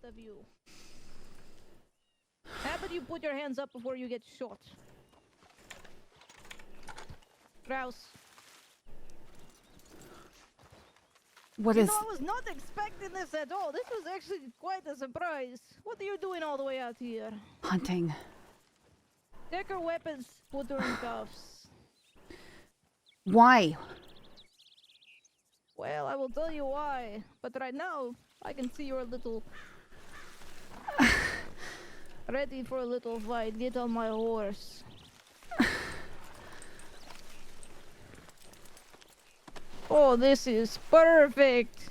it of you. How about you put your hands up before you get shot? Grouse. What You is... know, I was not expecting this at all. This was actually quite a surprise. What are you doing all the way out here? Hunting. Take her weapons, put her in cuffs. Why? Well, I will tell you why. But right now, I can see you're a little... ready for a little fight. Get on my horse. Oh, this is perfect.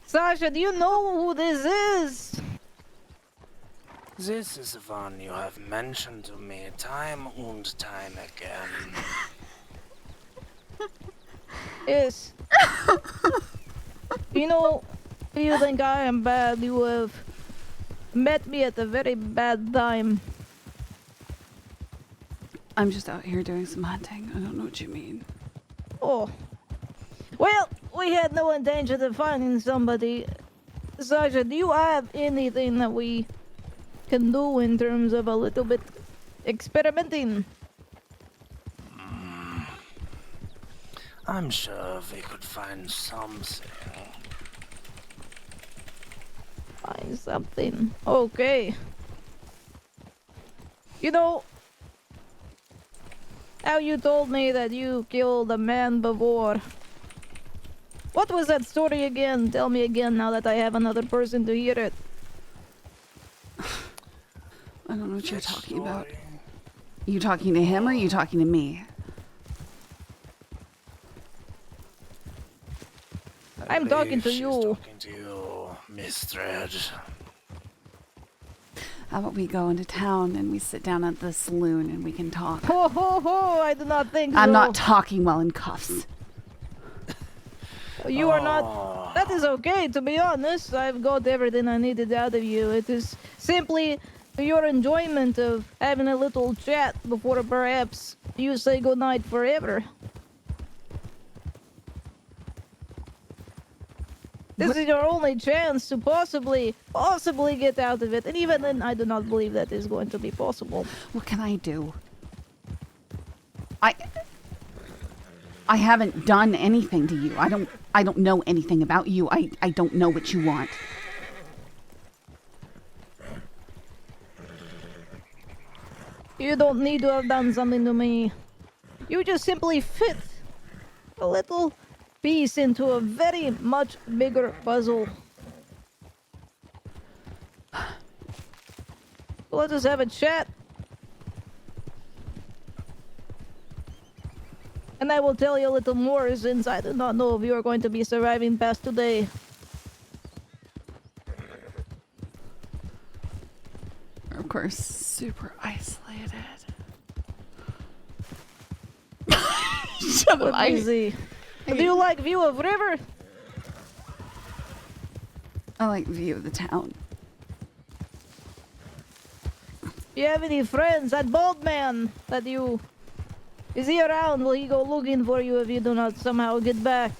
Sasha, do you know who this is? This is one you have mentioned to me time and time again. Yes. You know, you think I am bad. You have met me at a very bad time. I'm just out here doing some hunting. I don't know what you mean. Oh. Well, we had no intention of finding somebody. Sasha, do you have anything that we can do in terms of a little bit experimenting? I'm sure we could find something. Find something. Okay. You know, how you told me that you killed a man before. What was that story again? Tell me again now that I have another person to hear it. I don't know what you're Which talking about. story? You talking to him or you talking to me? I'm talking believe to she's you. Talking to you, Miss Red. How about we go into town and we sit down at the saloon and we can talk? Ho ho ho! I do not think so. I'm not talking while in cuffs. You are not. That is okay, to be honest. I've got everything I needed out of you. It is simply your enjoyment of having a little chat before perhaps you say goodnight forever. This is your only chance to possibly get out of it. And even then, I do not believe that is going to be possible. What can I do? I haven't done anything to you. I don't know anything about you. I don't know what you want. You don't need to have done something to me. You just simply fit a little piece into a very much bigger puzzle. Let us have a chat. And I will tell you a little more since I do not know if you are going to be surviving past today. Of course, super isolated. Shut up, Easy. Do you like view of river? I like the view of the town. Do you have any friends? That bald man that you... Is he around? Will he go looking for you if you do not somehow get back?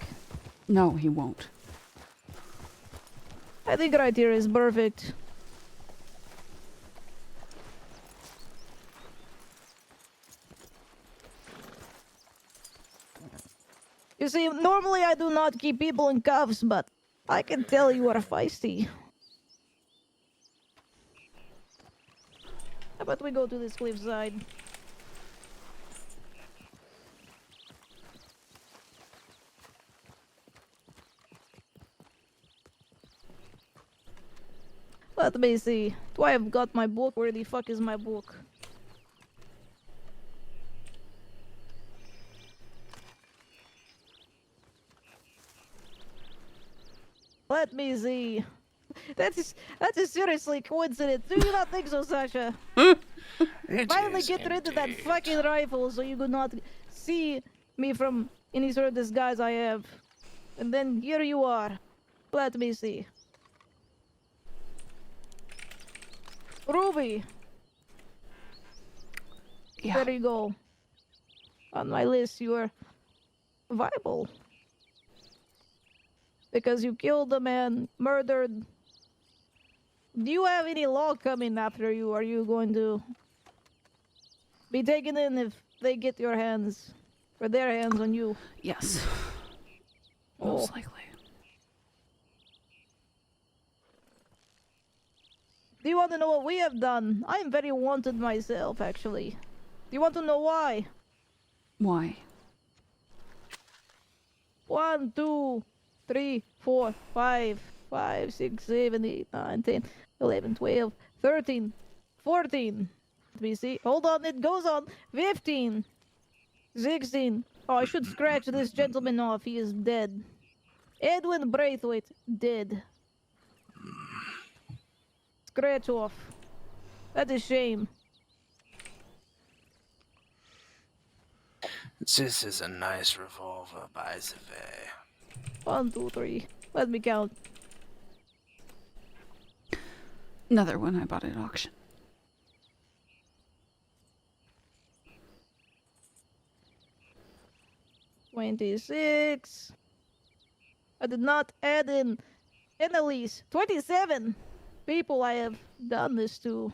No, he won't. I think right here is perfect. You see, normally I do not keep people in cuffs, but I can tell you are feisty. How about we go to this cliffside? Let me see. Do I have got my book? Where the fuck is my book? Let me see. That is seriously coincidence. Do you not think so, Sasha? It Finally is get rid of that indeed. fucking rifle so you could not see me from any sort of disguise I have. And then here you are. Let me see. Ruby. Yeah. There you go. On my list, you are viable. Because you killed a man, murdered Do you have any law coming after you? Are you going to be taken in if they get their hands on you? Yes. Oh. Most likely. Do you want to know what we have done? I am very wanted myself, actually. Do you want to know why? Why? 1, 2, 3, 4, 5, 5, 6, 7, 8, 9, 10, 11, 12, 13, 14. Let me see. Hold on, it goes on. 15, 16. Oh, I should scratch this gentleman off. He is dead. Edwin Braithwaite, dead. Scratch off. That is shame. This is a nice revolver, by the way. 1, 2, 3. Let me count. Another one I bought at auction. 26. I did not add in Annalise. 27 people I have done this to.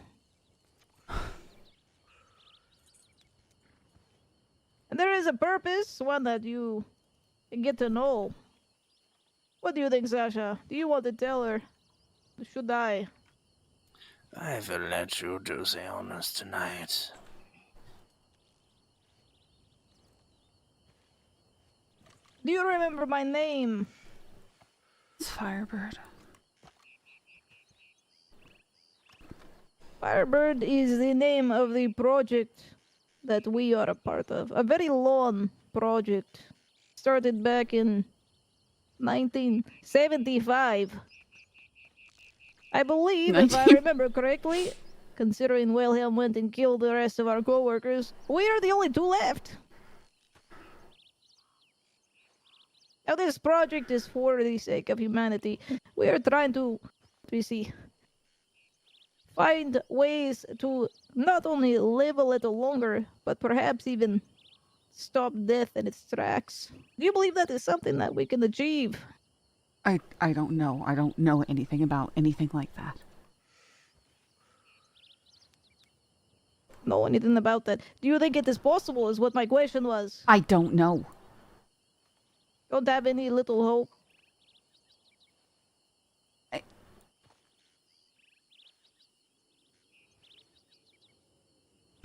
And there is a purpose, one that you can get to know. What do you think, Sasha? Do you want to tell her? Or should I? I will let you do the honors tonight. Do you remember my name? It's Firebird. Firebird is the name of the project that we are a part of. A very long project. Started back in 1975. I believe, if I remember correctly, considering Wilhelm went and killed the rest of our co-workers, we are the only two left. Now this project is for the sake of humanity. We are trying to, find ways to not only live a little longer, but perhaps even stop death in its tracks. Do you believe that is something that we can achieve? I don't know. I don't know anything about anything like that. Know anything about that? Do you think it is possible, is what my question was. I don't know. Don't have any little hope.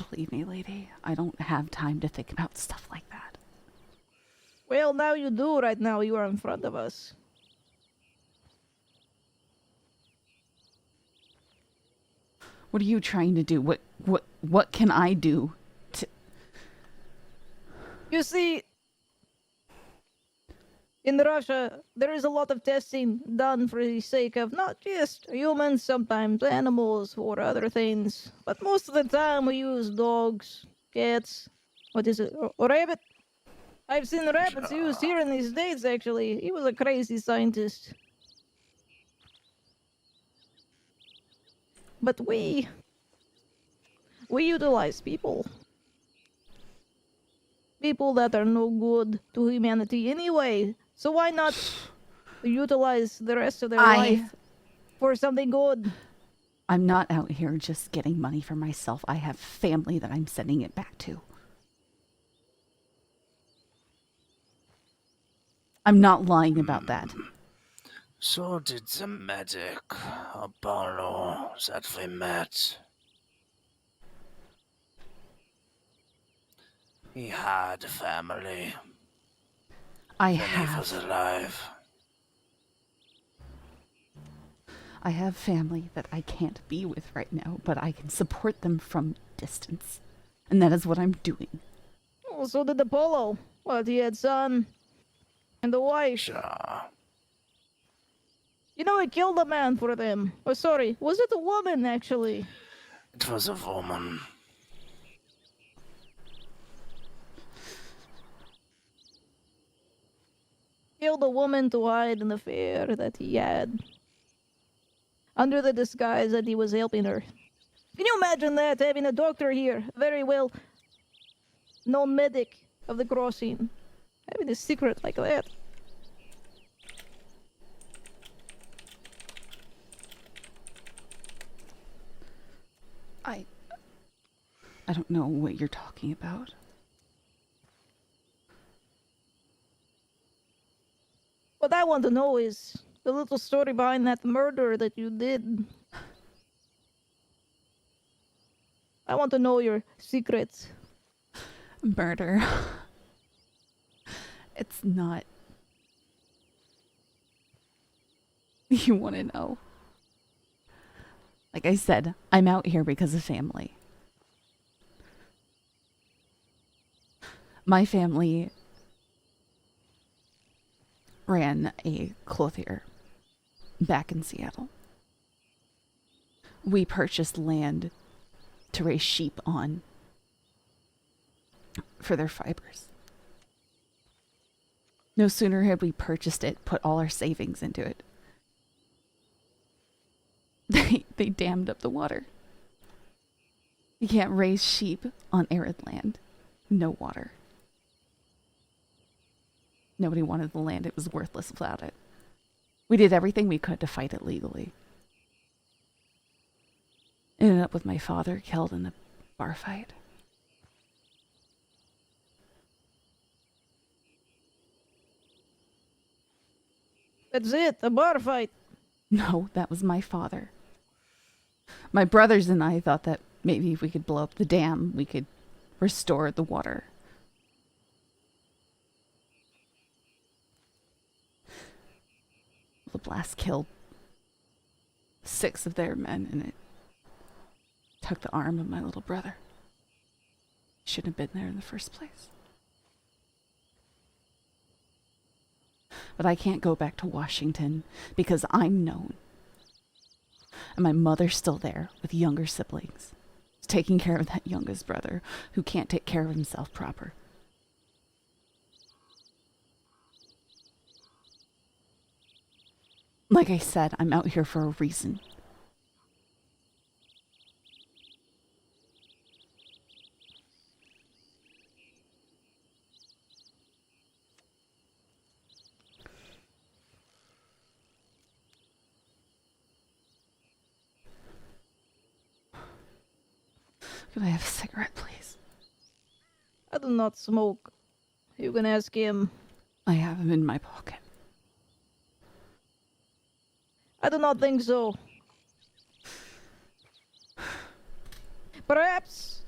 Believe me, lady, I don't have time to think about stuff like that. Well, now you do right now. You are in front of us. What are you trying to do? What can I do to... You see, in Russia, there is a lot of testing done for the sake of not just humans, sometimes animals or other things. But most of the time we use dogs, cats, rabbit. I've seen rabbits used here in the States, actually. He was a crazy scientist. But we utilize people. People that are no good to humanity anyway. So why not utilize the rest of their life for something good? I'm not out here just getting money for myself. I have family that I'm sending it back to. I'm not lying about that. So did the medic, Apollo, that we met. He had a family. I He was alive. I have family that I can't be with right now, but I can support them from distance. And that is what I'm doing. Oh, so did Apollo. What, he had son and a wife. Sure. You know, he killed a man for them. Oh, sorry, was it a woman, actually? It was a woman. Killed a woman to hide an affair that he had. Under the disguise that he was helping her. Can you imagine that, having a doctor here, a very well known medic of the crossing, having a secret like that? I don't know what you're talking about. What I want to know is the little story behind that murder that you did. I want to know your secrets. Murder. It's not. You want to know? Like I said, I'm out here because of family. My family ran a clothier back in Seattle. We purchased land to raise sheep on for their fibers. No sooner had we purchased it, put all our savings into it, they dammed up the water. You can't raise sheep on arid land. No water. Nobody wanted the land. It was worthless without it. We did everything we could to fight it legally. Ended up with my father killed in a bar fight. That's it, a bar fight. No, that was my father. My brothers and I thought that maybe if we could blow up the dam, we could restore the water. The blast killed 6 of their men, and it took the arm of my little brother. Shouldn't have been there in the first place. But I can't go back to Washington because I'm known. And my mother's still there with younger siblings, taking care of that youngest brother who can't take care of himself proper. Like I said, I'm out here for a reason. Could I have a cigarette, please? I do not smoke. You can ask him. I have them in my pocket. I do not think so. Perhaps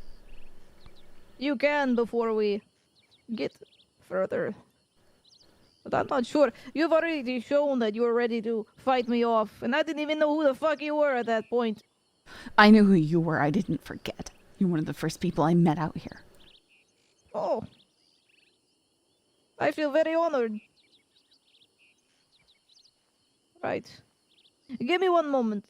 you can before we get further. But I'm not sure. You've already shown that you were ready to fight me off, and I didn't even know who the fuck you were at that point. I knew who you were. I didn't forget. You're one of the first people I met out here. Oh. I feel very honored. Right. Give me one moment.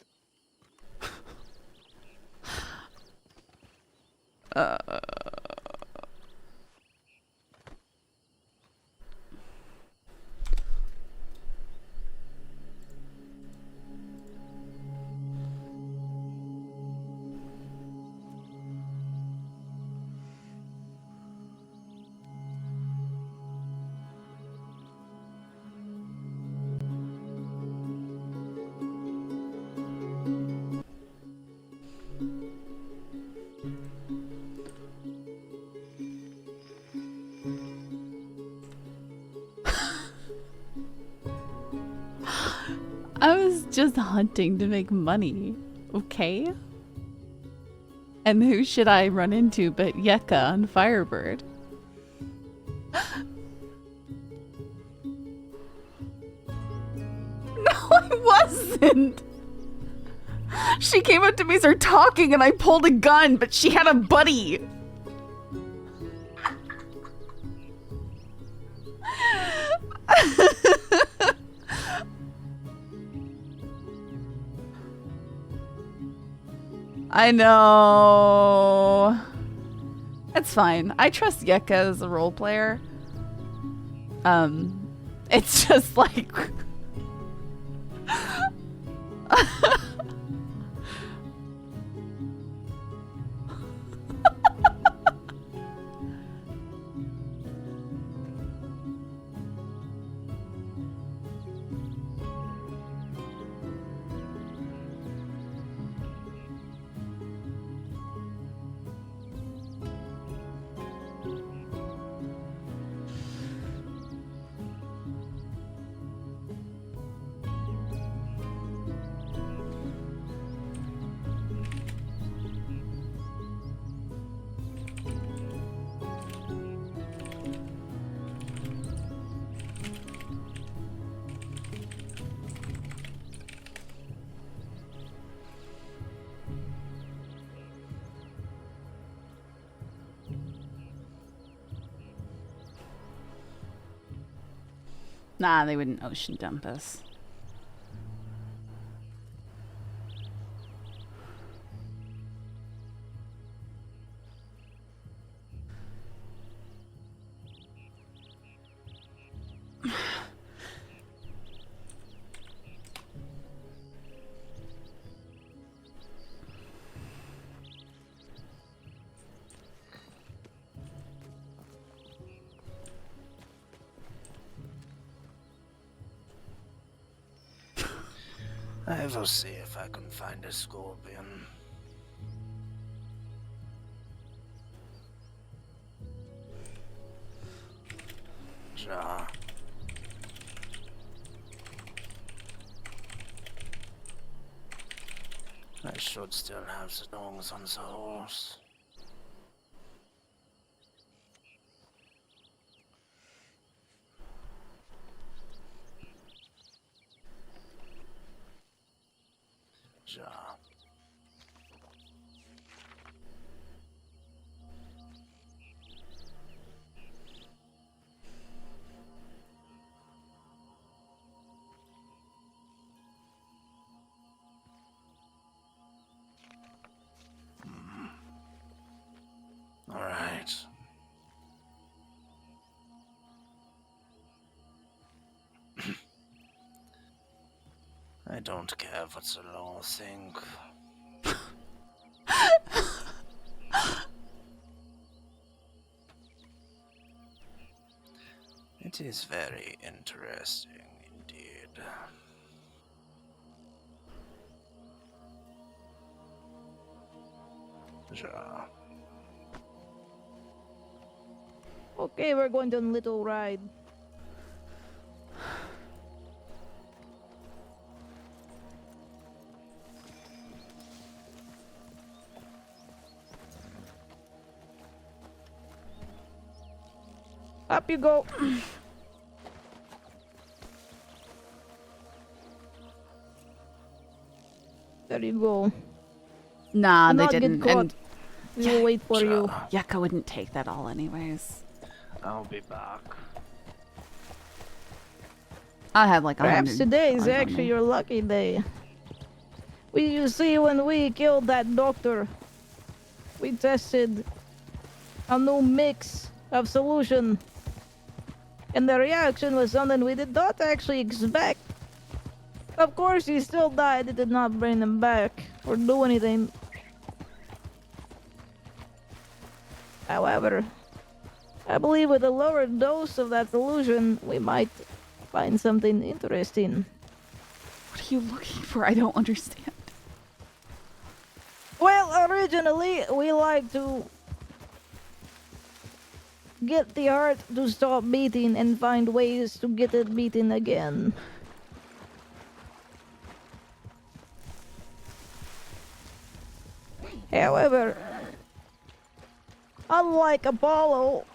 I was just hunting to make money, okay? And who should I run into but Yeka on Firebird? No, I wasn't! She came up to me, started talking, and I pulled a gun, but she had a buddy! I know. It's fine. I trust Yeka as a role player. It's just like... Nah, they wouldn't ocean dump us. I will see if I can find a scorpion. Ja. I should still have the dogs on the horse. Ja. All right. I don't care what the law think. It is very interesting indeed. Ja. Okay, we're going on a little ride. Up you go. There you go. Nah, Do they not get didn't. caught. And We'll wait for you. Yucca wouldn't take that all anyways. I'll be back. I had like Perhaps 100 today is cars on actually me. your lucky day. You see, when we killed that doctor, we tested a new mix of solution. And the reaction was something we did not actually expect. Of course, he still died. It did not bring him back or do anything. However, I believe with a lower dose of that solution, we might find something interesting. What are you looking for? I don't understand. Well, originally, we like to get the heart to stop beating and find ways to get it beating again. However, unlike Apollo,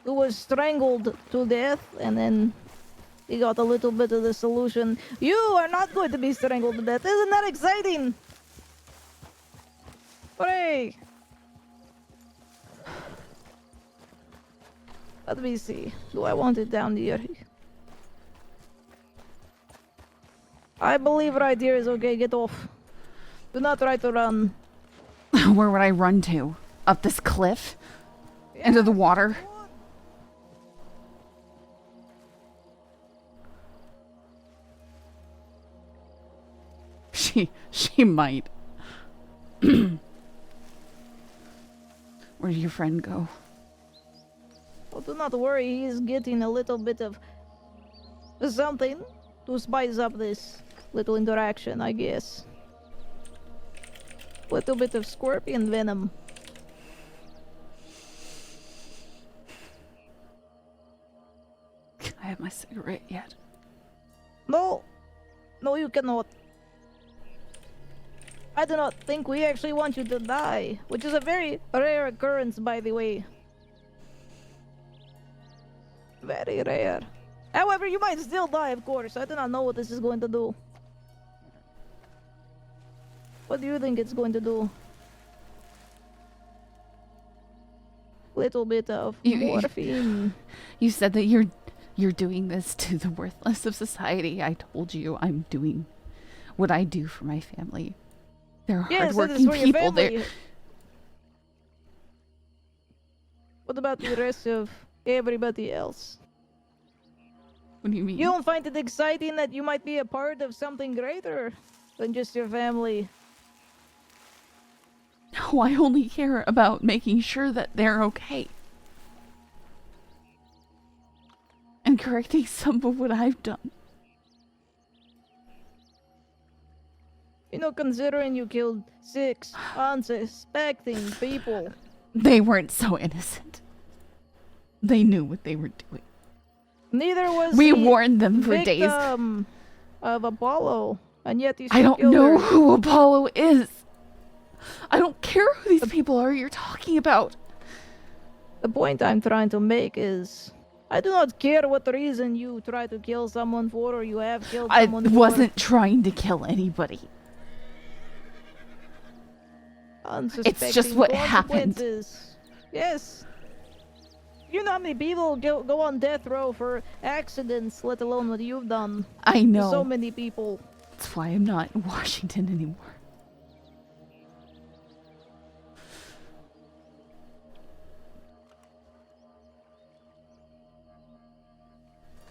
who was strangled to death and then he got a little bit of the solution, you are not going to be strangled to death. Isn't that exciting? Hooray! Let me see. Do I want it down here? I believe right here is okay. Get off. Do not try to run. Where would I run to? Up this cliff? Into the water? She might. Where did your friend go? Well, do not worry. He is getting a little bit of something to spice up this little interaction, I guess. Little bit of scorpion venom. Can I have my cigarette yet? No. No, you cannot. I do not think we actually want you to die, which is a very rare occurrence, by the way. Very rare. However, you might still die, of course. I do not know what this is going to do. What do you think it's going to do? Little bit of morphine. You said that you're You're doing this to the worthless of society. I told you I'm doing what I do for my family. They're Yes, that is hardworking for your people. family. What about the rest of everybody else? What do you mean? You don't find it exciting that you might be a part of something greater than just your family? No, I only care about making sure that they're okay. And correcting some of what I've done. You know, considering you killed 6 unsuspecting people. They weren't so innocent. They knew what they were doing. Neither was We the warned them for days. victim of Apollo, and yet you I still don't killed know her. who Apollo is. I don't care who these people are you're talking about. The point I'm trying to make is, I do not care what reason you try to kill someone for, or you have killed I someone for. wasn't trying to kill anybody. Unsuspecting just what happened. consequences. Yes. You know how many people go on death row for accidents, let alone what you've done. I know. So many people. That's why I'm not in Washington anymore.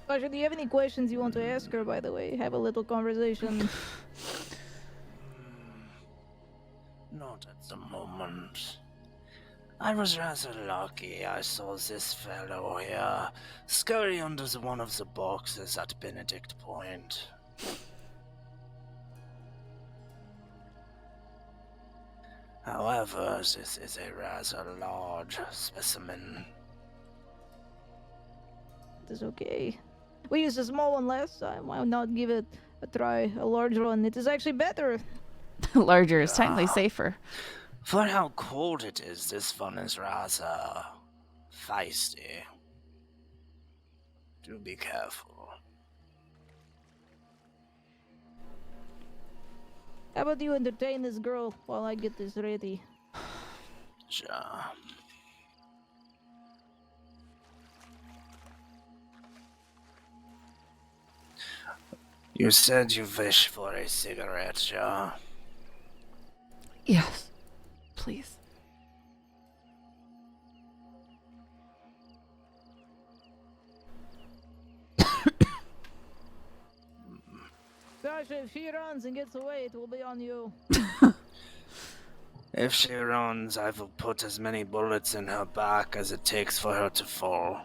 Sasha, do you have any questions you want to ask her, by the way? Have a little conversation. Not at the moment. I was rather lucky I saw this fellow here scurry under one of the boxes at Benedict Point. However, this is a rather large specimen. It's okay. We used a small one last time. Why not give it a try? A large one. It is actually better. Larger is technically safer. For how cold it is, this one is rather feisty. Do be careful. How about you entertain this girl while I get this ready? Sure. You said you wish for a cigarette, Joe. Yes. Please. Sasha, if she runs and gets away, it will be on you. If she runs, I will put as many bullets in her back as it takes for her to fall.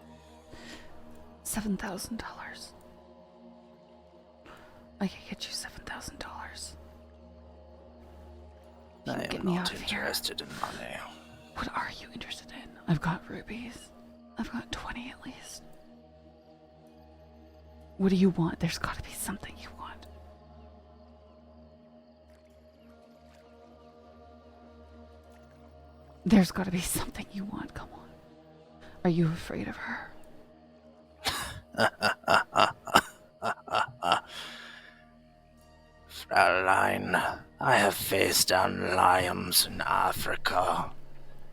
$7,000. I can get you $7,000. I Get am me not out of here. interested in money. What are you interested in? I've got rubies. I've got 20 at least. What do you want? There's got to be something you want. There's got to be something you want. Come on. Are you afraid of her? Fraulein, I have faced down lions in Africa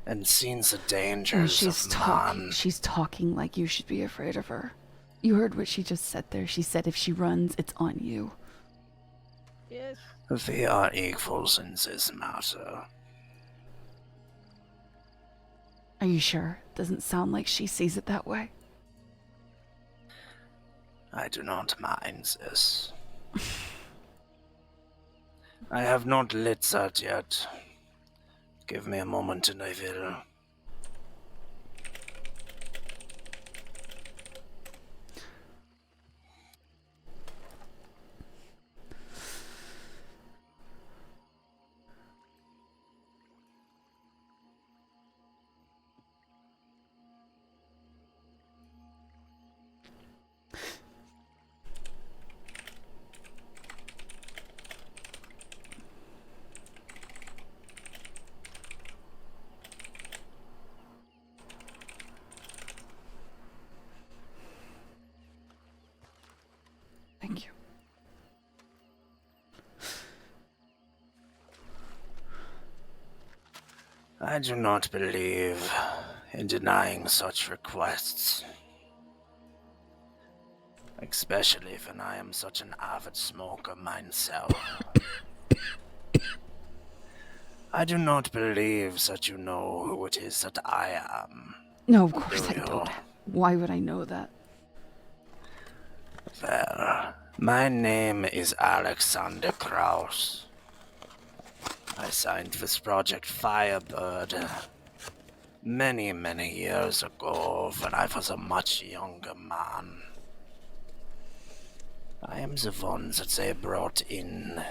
and seen the dangers of man. She's talking like you should be afraid of her. You heard what she just said there. She said if she runs, it's on you. Yes. We are equals in this matter. Are you sure? Doesn't sound like she sees it that way. I do not mind this. I have not lit that yet. Give me a moment and I will. Thank you. I do not believe in denying such requests. Especially when I am such an avid smoker myself. I do not believe that you know who it is that I am. No, of course Do I you? don't. Why would I know that? Well, my name is Alexander Kraus. I signed this project Firebird many, many years ago when I was a much younger man. I am the one that they brought in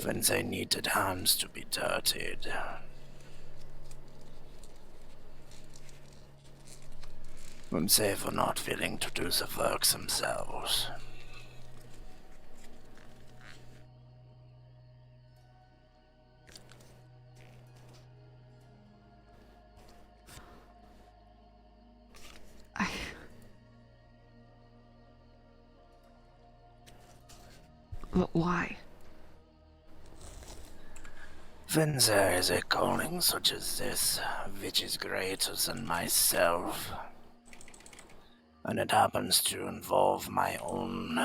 when they needed hands to be dirtied. When they were not willing to do the work themselves. But why? When there is a calling such as this, which is greater than myself, and it happens to involve my own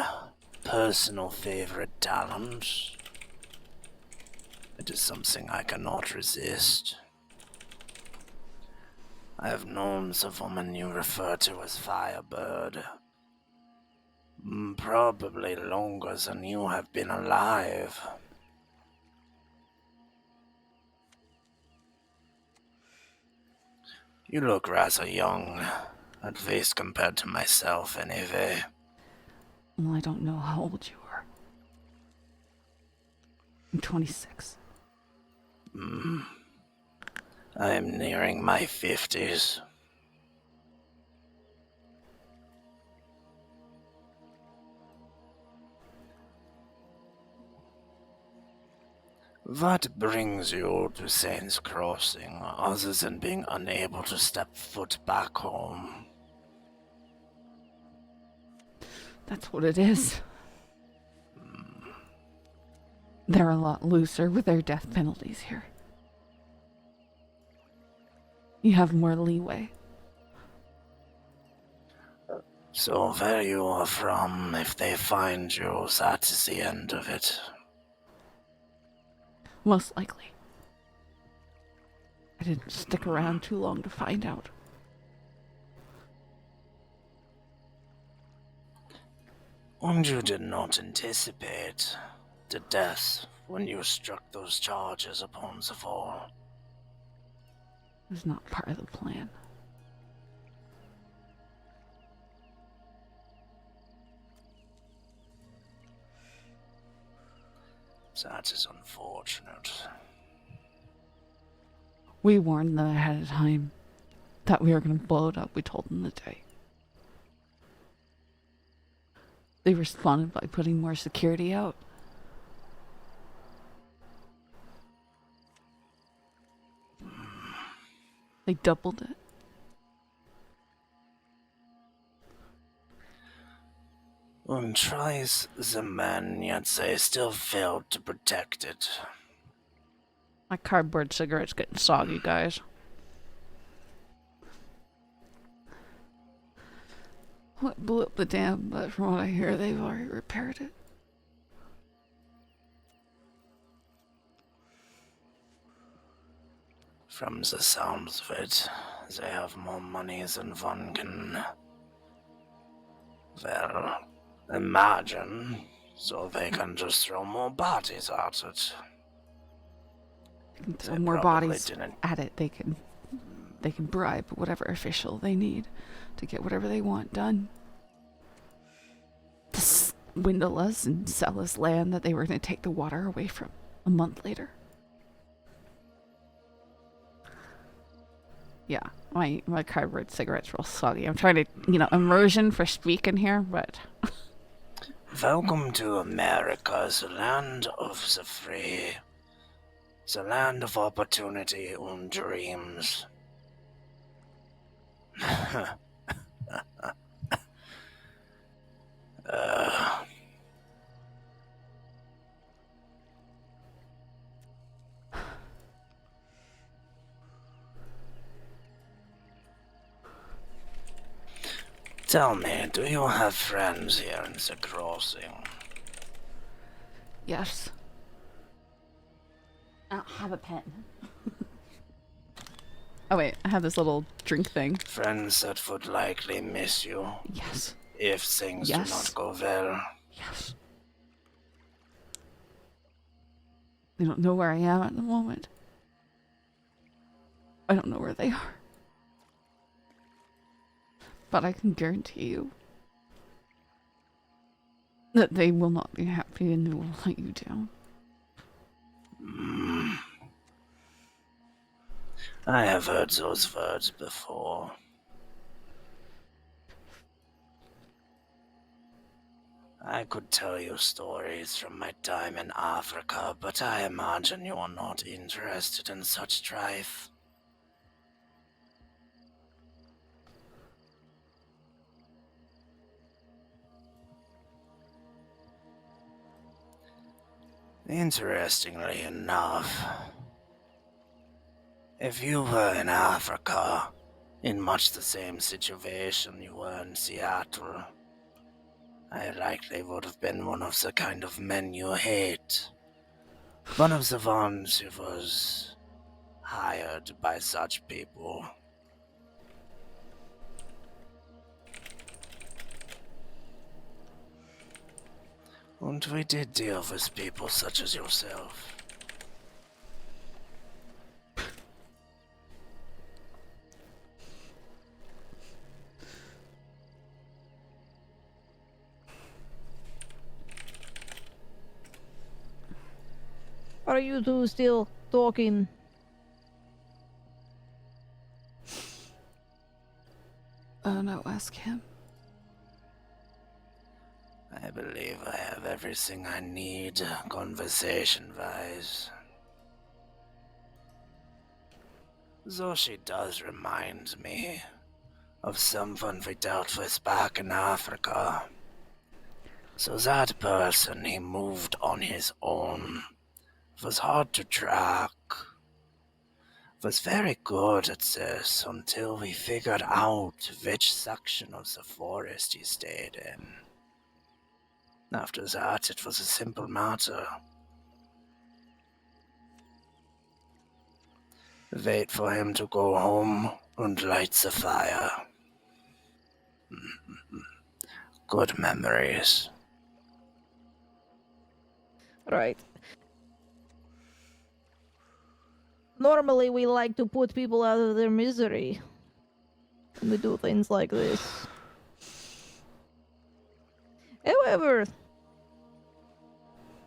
personal favorite talent, it is something I cannot resist. I have known the woman you refer to as Firebird probably longer than you have been alive. You look rather young, at least compared to myself anyway. Well, I don't know how old you are. I'm 26. I am nearing my 50s. What brings you to Saints Crossing other than being unable to step foot back home? That's what it is. They're a lot looser with their death penalties here. You have more leeway. So where you are from, if they find you, that is the end of it. Most likely. I didn't stick around too long to find out. And you did not anticipate the death when you struck those charges upon the wall. It was not part of the plan. That is unfortunate. We warned them ahead of time that we were going to blow it up. We told them the day. They responded by putting more security out. They doubled it. One tries the men, yet they still failed to protect it. My cardboard cigarette's getting soggy, guys. What blew up the dam, but from what I hear, they've already repaired it. From the sounds of it, they have more money than one can, well, imagine, so they can just throw more bodies at it. They can throw They more probably bodies didn't. at it. They can bribe whatever official they need to get whatever they want done. To swindle us and sell us land that they were going to take the water away from a month later. Yeah, my cardboard cigarette's real soggy. I'm trying to, immersion for speaking here, but... Welcome to America, the land of the free. The land of opportunity and dreams. Tell me, do you have friends here in the crossing? Yes. I don't have a pen. Oh wait, I have this little drink thing. Friends that would likely miss you Yes. if things do Yes. not go well. Yes. They don't know where I am at the moment. I don't know where they are. But I can guarantee you that they will not be happy and they will let you down. I have heard those words before. I could tell you stories from my time in Africa, but I imagine you are not interested in such strife. Interestingly enough, if you were in Africa, in much the same situation you were in Seattle, I likely would have been one of the kind of men you hate. One of the ones who was hired by such people. And we did deal with people such as yourself. Are you two still talking? No, ask him. I believe I have everything I need, conversation-wise. Though she does remind me of someone we dealt with back in Africa. So that person, he moved on his own. Was hard to track. Was very good at this until we figured out which section of the forest he stayed in. After that, it was a simple matter. Wait for him to go home and light the fire. Good memories. Right. Normally we like to put people out of their misery when we do things like this. However,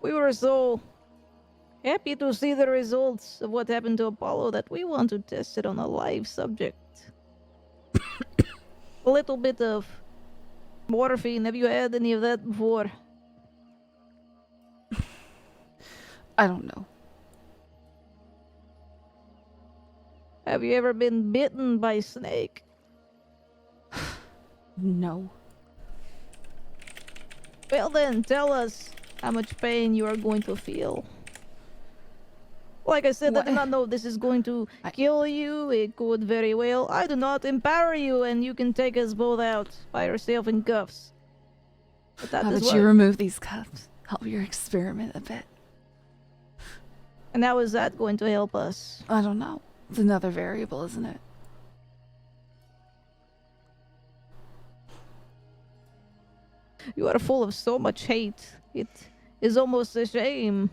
we were so happy to see the results of what happened to Apollo that we want to test it on a live subject. A little bit of morphine. Have you had any of that before? I don't know. Have you ever been bitten by a snake? No. Well then, tell us how much pain you are going to feel. Like I said, I do not know if this is going to kill you. It could very well. I do not empower you, and you can take us both out by yourself in cuffs. But that How is did what... you remove these cups? Help your experiment a bit. And how is that going to help us? I don't know. It's another variable, isn't it? You are full of so much hate. It is almost a shame.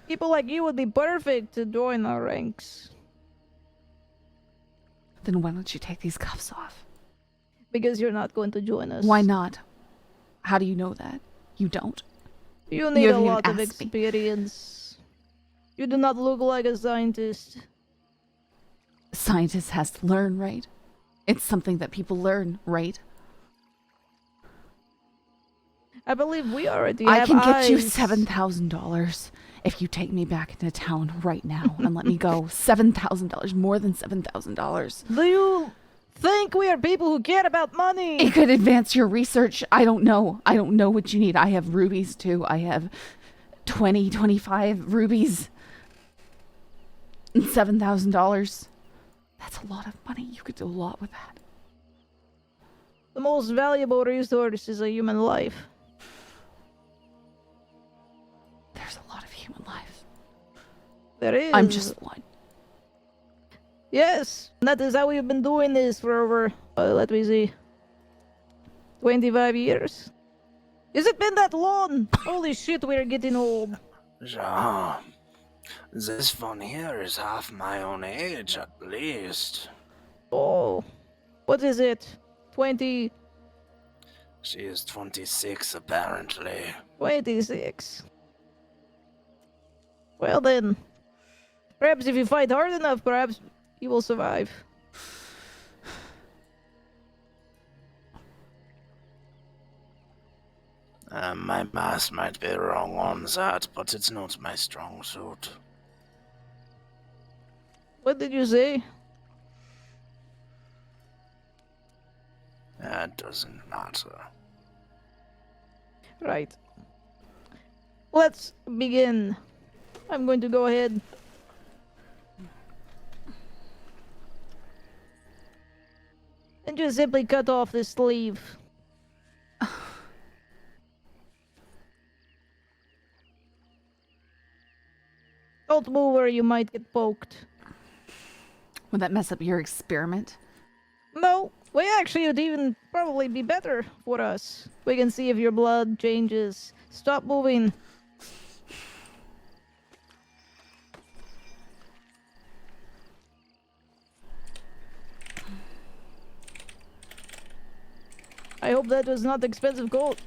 People like you would be perfect to join our ranks. Then why don't you take these cuffs off? Because you're not going to join us. Why not? How do you know that? You don't? You need a haven't even lot of asked me. experience. You do not look like a scientist. A scientist has to learn, right? It's something that people learn, right? I believe we already I have can get you eyes. $7,000 if you take me back into town right now and let me go. $7,000, more than $7,000. Do you think we are people who care about money? It could advance your research. I don't know. I don't know what you need. I have rubies too. I have 20, 25 rubies and $7,000. That's a lot of money. You could do a lot with that. The most valuable resource is a human life. There's a lot of human lives. There is. I'm just one. Yes, that is how we've been doing this for over, let me see, 25 years? Has it been that long? Holy shit, we're getting old. Ja, this one here is half my own age at least. Oh, what is it? 20, She is 26 apparently. 26. Well then, perhaps if you fight hard enough, perhaps you will survive. My math might be wrong on that, but it's not my strong suit. What did you say? That doesn't matter. Right. Let's begin. I'm going to go ahead. And just simply cut off this sleeve. Don't move or you might get poked. Would that mess up your experiment? No, we actually would even probably be better for us. We can see if your blood changes. Stop moving. I hope that was not expensive gold.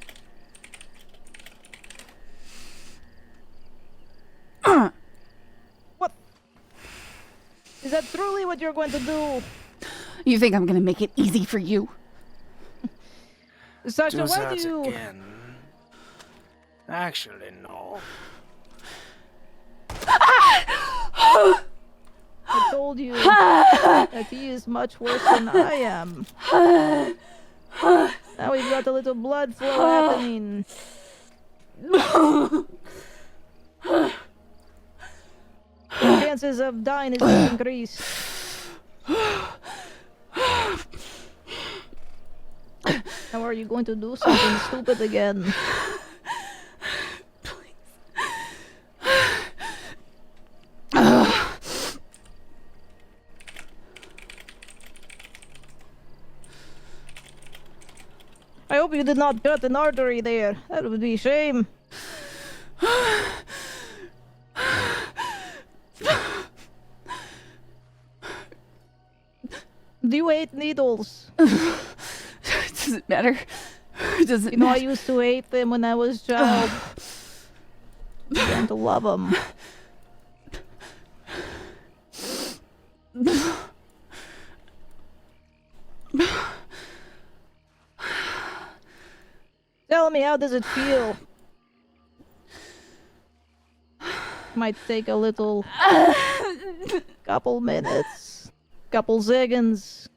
What? Is that truly what you're going to do? You think I'm gonna make it easy for you? Sasha, Do why that do you... again. Actually, no. I told you that he is much worse than I am. Now we've got a little blood flow happening. Your chances of dying is increased. Now are you going to do something stupid again? I hope you did not cut an artery there. That would be a shame. Do you hate needles? Does it matter? Does it You know, I matter? used to hate them when I was a child. Began to love them. Tell me, how does it feel? Might take a little... couple minutes. Couple seconds.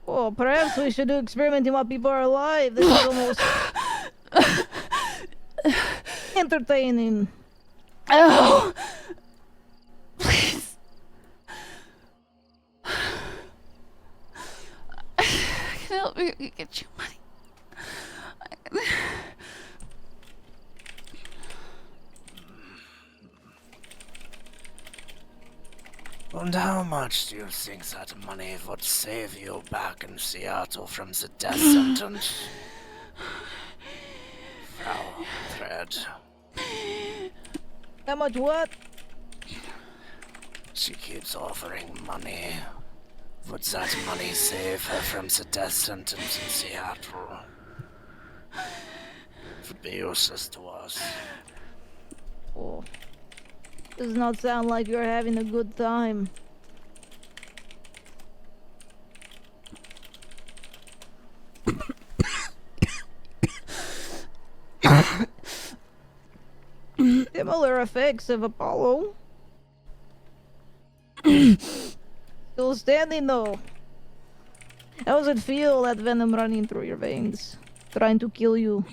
Oh, perhaps we should do experimenting while people are alive. This is almost entertaining. Oh, please. I can help you get you money. And how much do you think that money would save you back in Seattle from the death sentence? Frau Fred. How much what? She keeps offering money. Would that money save her from the death sentence in Seattle? It would be useless to us. Oh. Does not sound like you're having a good time. Similar effects of Apollo. Still standing though. How does it feel, that venom running through your veins? Trying to kill you?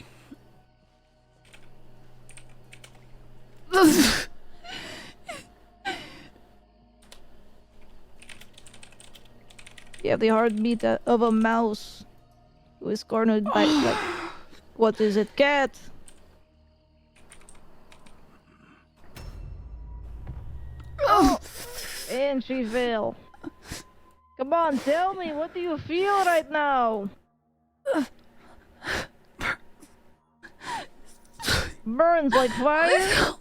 You have the heartbeat of a mouse who is cornered by, like, what is it, cat? Oh! And she fell. Come on, tell me, what do you feel right now? Burns like fire?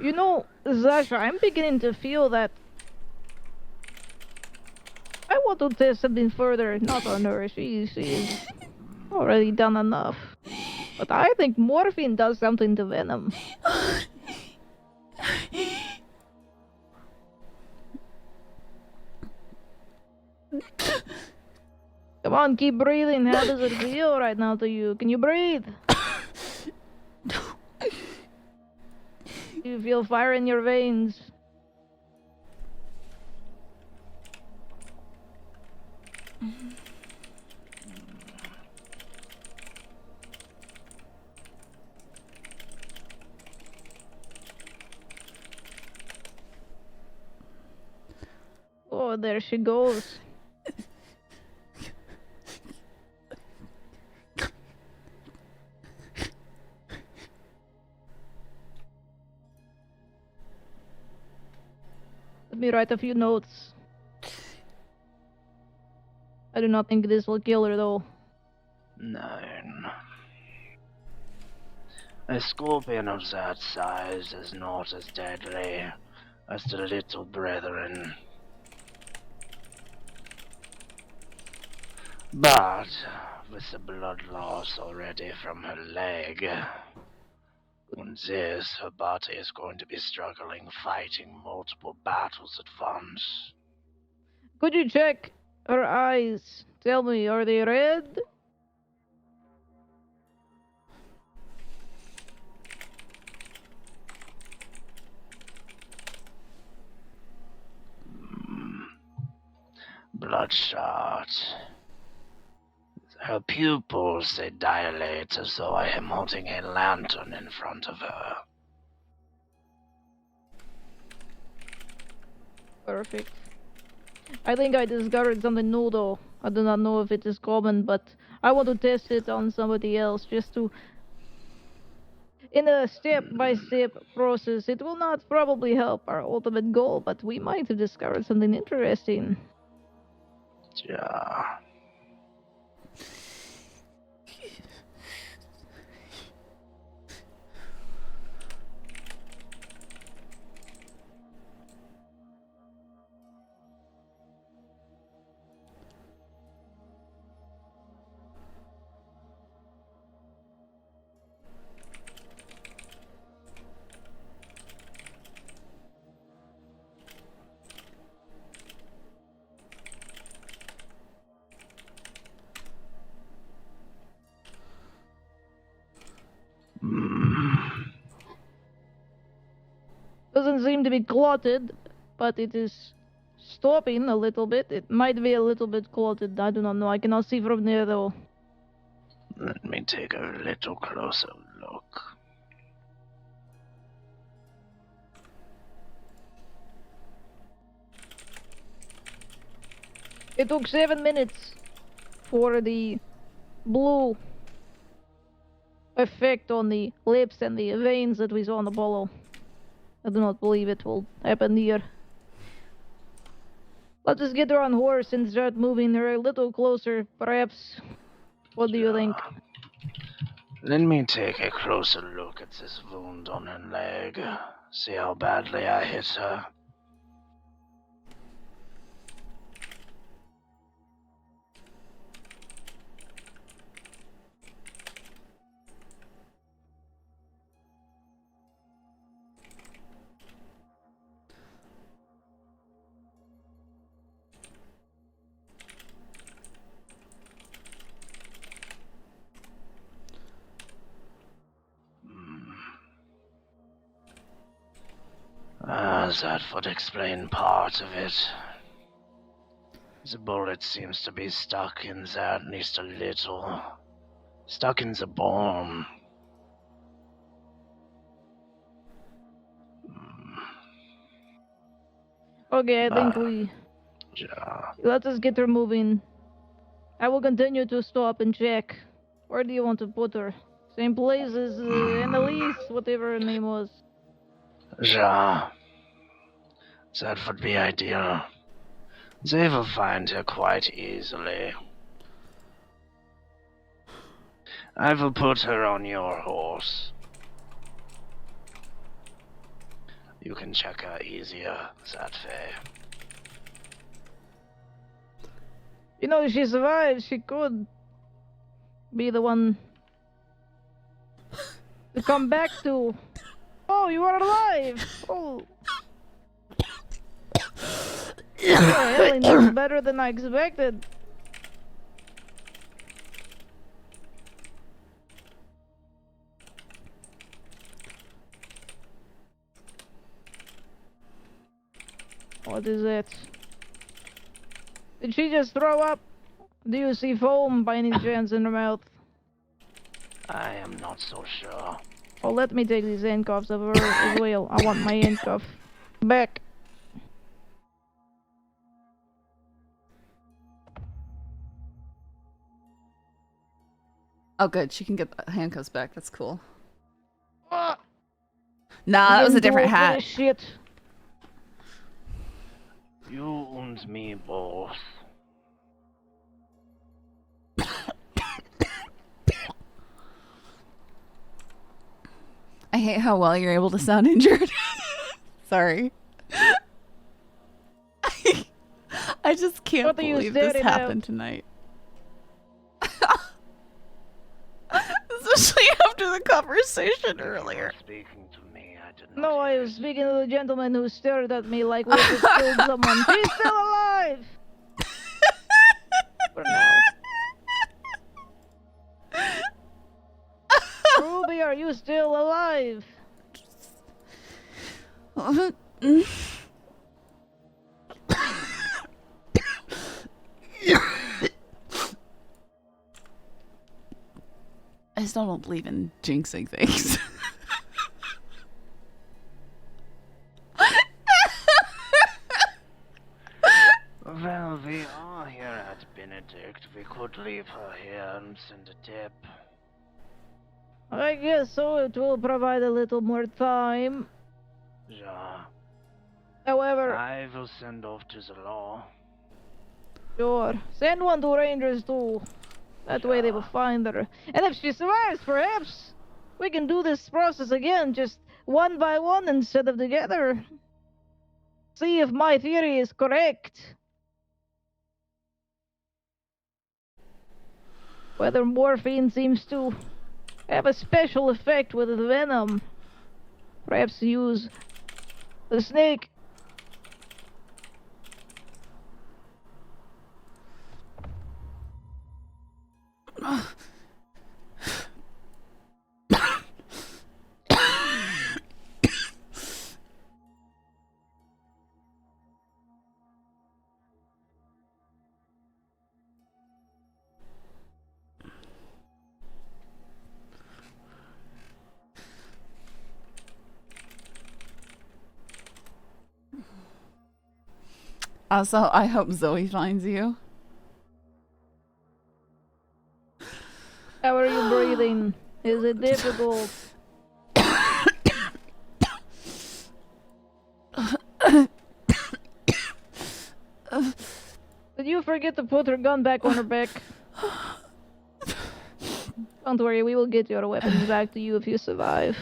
You know, Zasha, I'm beginning to feel that I want to test something further, not on her. She's already done enough. But I think morphine does something to venom. Come on, keep breathing. How does it feel right now to you? Can you breathe? Do you feel fire in your veins? Oh, there she goes. Let me write a few notes. I do not think this will kill her, though. No. A scorpion of that size is not as deadly as the little brethren. But with the blood loss already from her leg, and this, her body is going to be struggling, fighting multiple battles at once. Could you check her eyes? Tell me, are they red? Bloodshot. Her pupils, they dilate as though I am holding a lantern in front of her. Perfect. I think I discovered something new, though. I do not know if it is common, but I want to test it on somebody else just to... In a step-by-step process. It will not probably help our ultimate goal, but we might have discovered something interesting. Yeah. Doesn't seem to be clotted, but it is stopping a little bit. It might be a little bit clotted. I do not know. I cannot see from there, though. Let me take a little closer look. It took 7 minutes for the blue effect on the lips and the veins that we saw on Apollo. I do not believe it will happen here. Let's just get her on horse and start moving her a little closer, perhaps. What do you think? Let me take a closer look at this wound on her leg. See how badly I hit her. that would explain part of it. The bullet seems to be stuck in there at least a little. Stuck in the bone. Okay, I think we... Yeah. Let us get her moving. I will continue to stop and check. Where do you want to put her? Same place as Annalise, whatever her name was. Yeah. That would be ideal. They will find her quite easily. I will put her on your horse. You can check her easier that way. You know, if she survives, she could be the one to come back to. Oh, you are alive! Oh. Your healing is better than I expected. What is it? Did she just throw up? Do you see foam by any chance in her mouth? I am not so sure. Oh, let me take these handcuffs of her as well. I want my handcuff back. Oh, good. She can get the handcuffs back. That's cool. Ah, Nah, that was a different too old for hat. this shit. You and me both. I hate how well you're able to sound injured. Sorry. I just can't What are you believe this staring at? happened tonight. Especially after the conversation earlier. Speaking to me, I did not. No, I hear was it. speaking to the gentleman who stared at me like we just killed someone. She's still alive! For now. Ruby, are you still alive? I still don't believe in jinxing things. Well, we are here at Benedict. We could leave her here and send a tip. I guess so. It will provide a little more time. Yeah. However, I will send off to the law. sure. Send one to Rangers too. That way they will find her. And if she survives, perhaps we can do this process again, just one by one instead of together. See if my theory is correct. Whether morphine seems to have a special effect with the venom. Perhaps use the snake. Also, I hope Zoe finds you. How are you breathing? Is it difficult? Did you forget to put her gun back on her back? Don't worry, we will get your weapons back to you if you survive.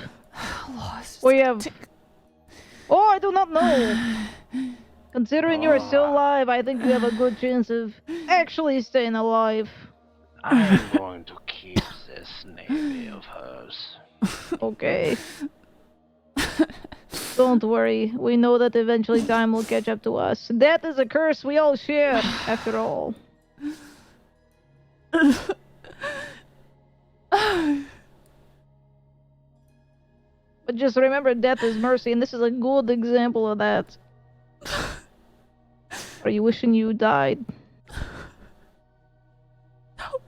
We have... Oh, I do not know. Considering you are still alive, I think you have a good chance of actually staying alive. I am going to keep this navy of hers. Okay. Don't worry, we know that eventually time will catch up to us. Death is a curse we all share, after all. But just remember, death is mercy, and this is a good example of that. Are you wishing you died? No.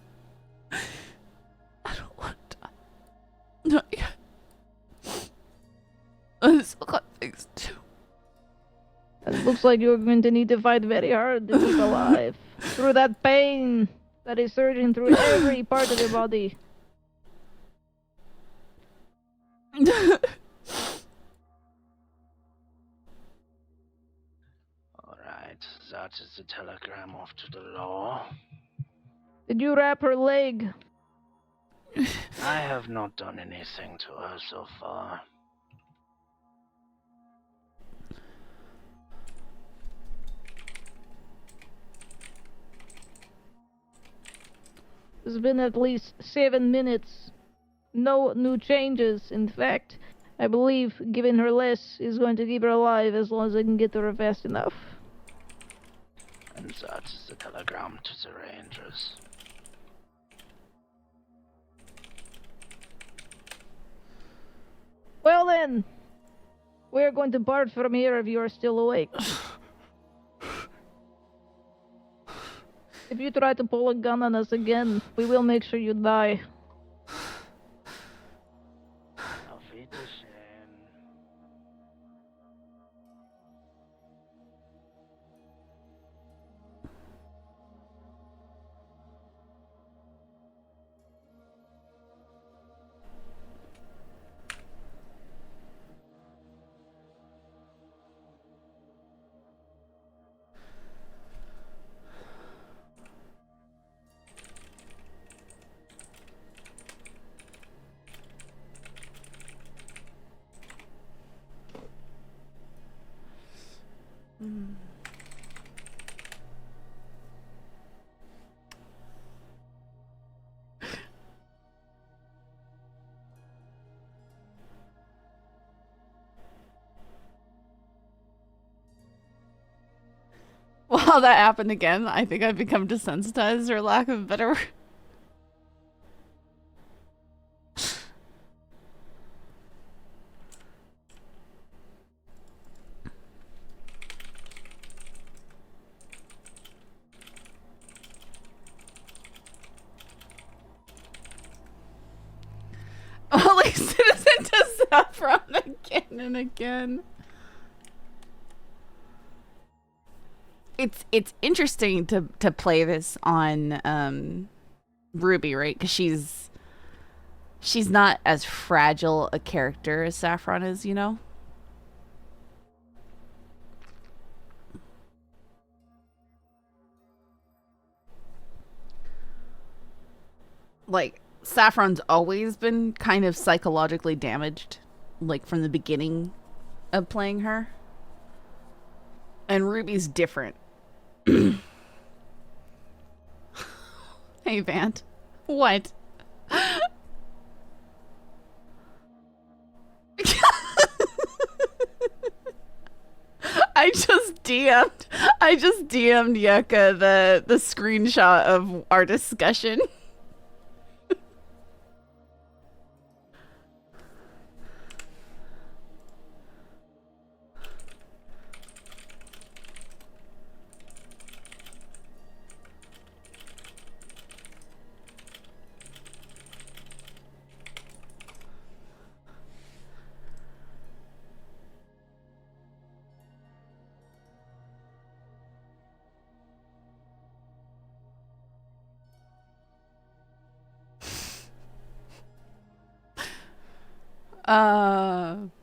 I don't want to die. Not yet. I still got things to do. It looks like you're going to need to fight very hard to keep alive. Through that pain that is surging through every part of your body. Alright, that is the telegram off to the law. Did you wrap her leg? I have not done anything to her so far. It's been at least 7 minutes. No new changes. In fact, I believe giving her less is going to keep her alive as long as I can get to her fast enough. And that is the telegram to the Rangers. Well then, we're going to part from here if you are still awake. If you try to pull a gun on us again, we will make sure you die. Auf Wiedersehen. Well, that happened again. I think I've become desensitized, or lack of a better word. Well, at least it isn't to Saffron again and again. It's interesting to play this on Ruby, right? Because she's not as fragile a character as Saffron is, you know? Like, Saffron's always been kind of psychologically damaged, like from the beginning of playing her. And Ruby's different. Hey, Vant. What? I just DM'd Yucca the screenshot of our discussion.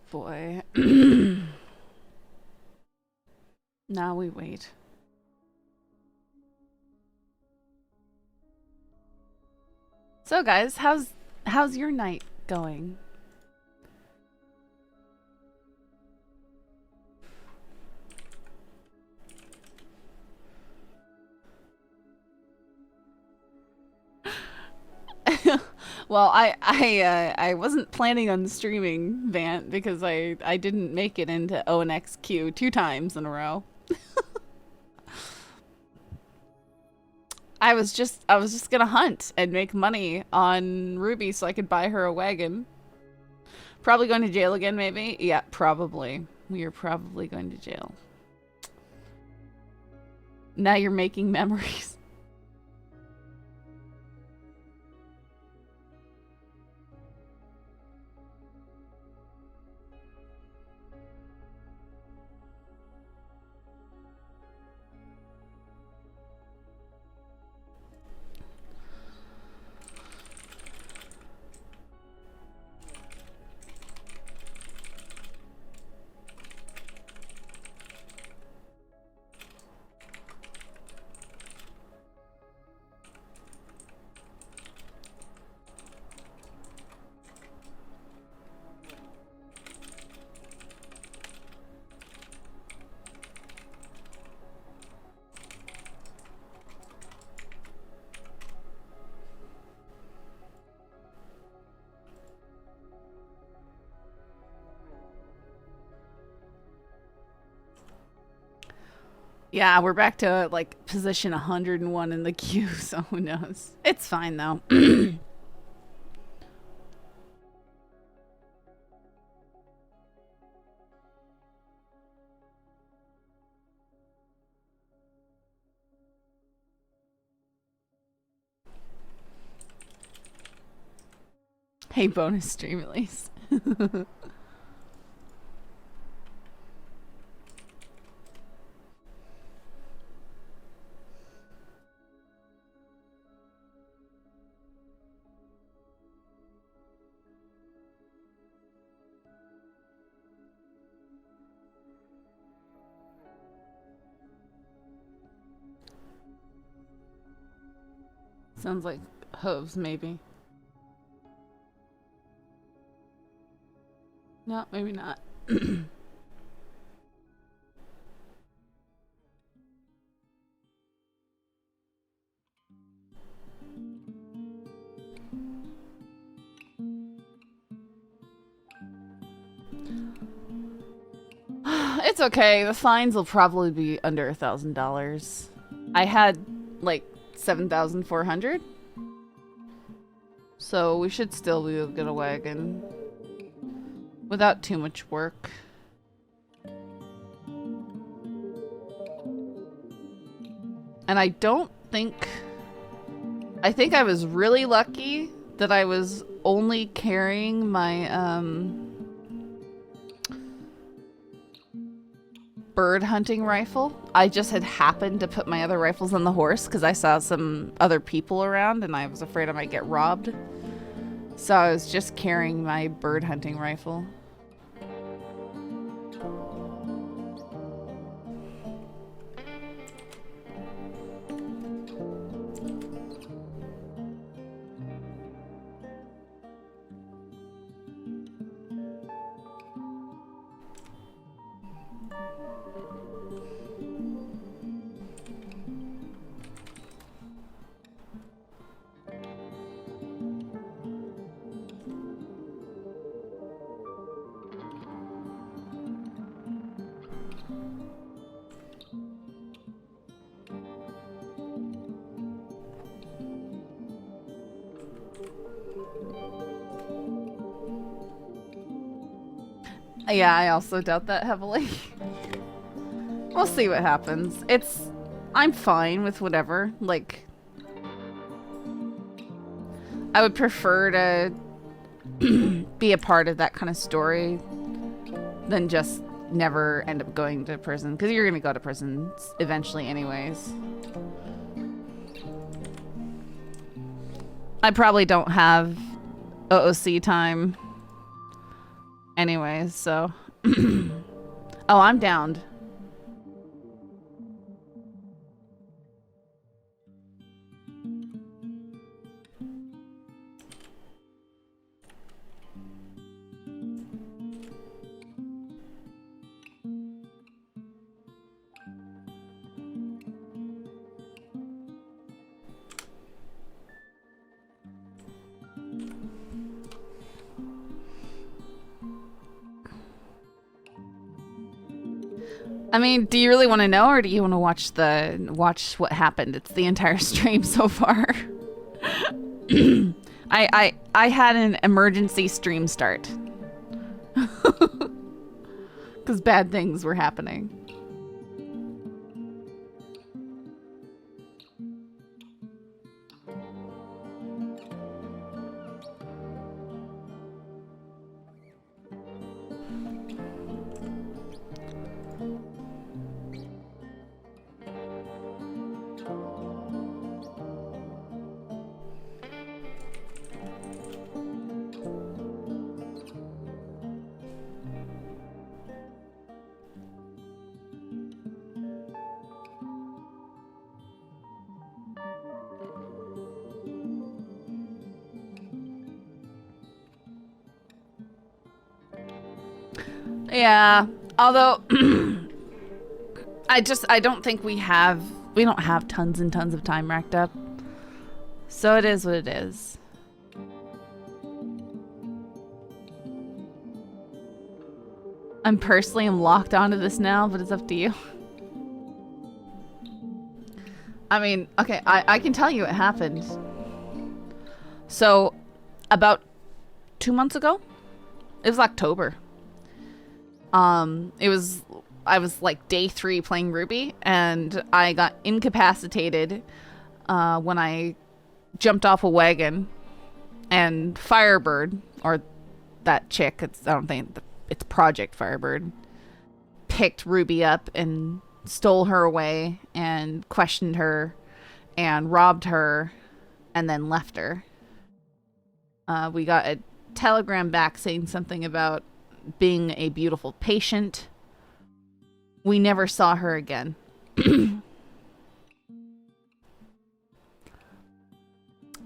Boy. Now we wait. So guys, how's your night going? Well, I wasn't planning on streaming Vant because I didn't make it into ONX queue 2 times in a row. I was just gonna hunt and make money on Ruby so I could buy her a wagon. Probably going to jail again, maybe? Yeah, probably. We are probably going to jail. Now you're making memories. Yeah, we're back to like position 101 in the queue, so who knows? It's fine though. Hey, bonus stream at least. Sounds like hooves, maybe. No, maybe not. It's okay. The fines will probably be under $1,000. I had like 7,400. So we should still be able to get a wagon without too much work. And I don't think... I think I was really lucky that I was only carrying my, bird hunting rifle. I just had happened to put my other rifles on the horse because I saw some other people around and I was afraid I might get robbed. So I was just carrying my bird hunting rifle. Yeah, I also doubt that heavily. We'll see what happens. I'm fine with whatever. Like, I would prefer to be a part of that kind of story than just never end up going to prison. Because you're going to go to prison eventually anyways. I probably don't have OOC time anyways, so... Oh, I'm downed. I mean, do you really want to know, or do you want to watch what happened? It's the entire stream so far. I had an emergency stream start. Because bad things were happening. Yeah, although I don't think we don't have tons and tons of time racked up. So it is what it is. I'm personally locked onto this now, but it's up to you. I mean, okay, I can tell you what happened. So, about 2 months ago, it was October. I was like day 3 playing Ruby, and I got incapacitated when I jumped off a wagon, and Firebird, or that chick, I don't think it's Project Firebird, picked Ruby up and stole her away and questioned her and robbed her and then left her. We got a telegram back saying something about being a beautiful patient. We never saw her again.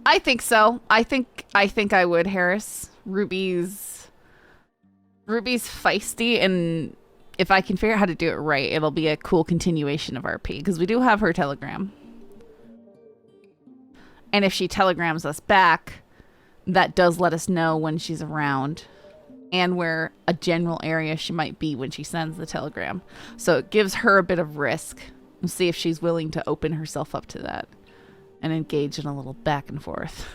I think so. I think I would, Harris. Ruby's feisty, and if I can figure out how to do it right, it'll be a cool continuation of RP, because we do have her telegram. And if she telegrams us back, that does let us know when she's around and where a general area she might be when she sends the telegram. So it gives her a bit of risk, and see if she's willing to open herself up to that and engage in a little back and forth.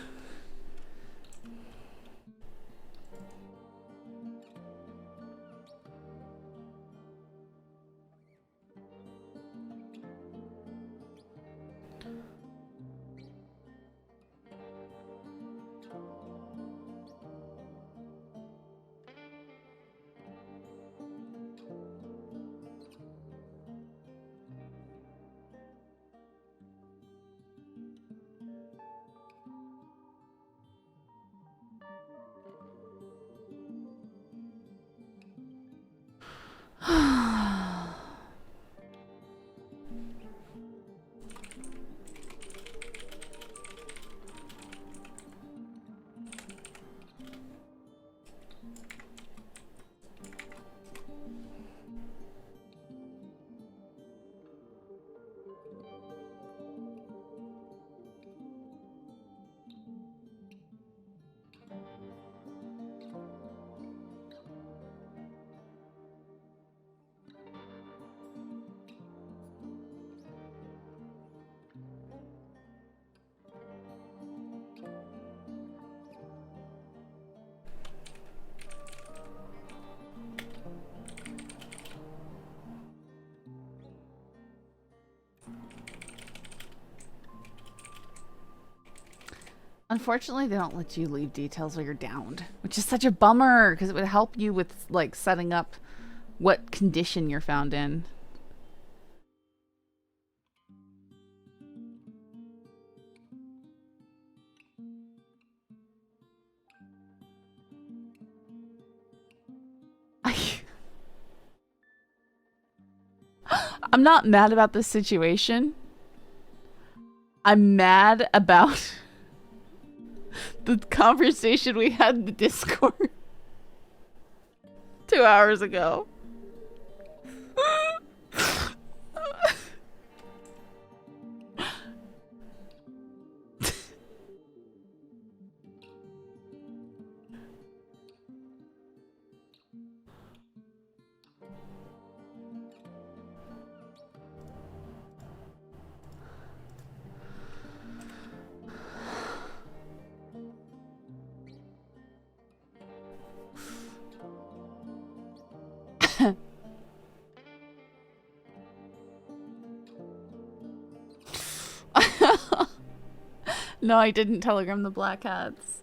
Unfortunately, they don't let you leave details while you're downed, which is such a bummer, because it would help you with, like, setting up what condition you're found in. I'm not mad about this situation. I'm mad about the conversation we had in the Discord 2 hours ago. No, I didn't telegram the Black Hats.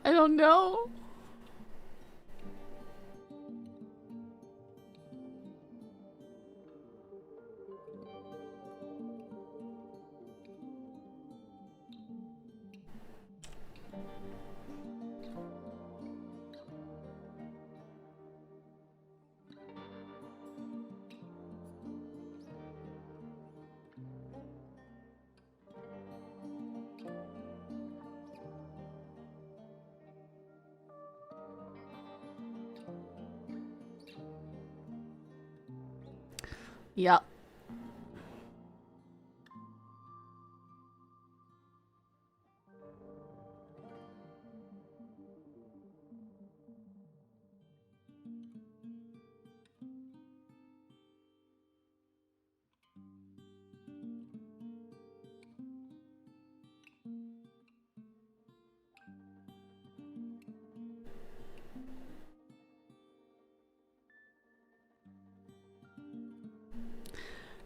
I don't know. Yep.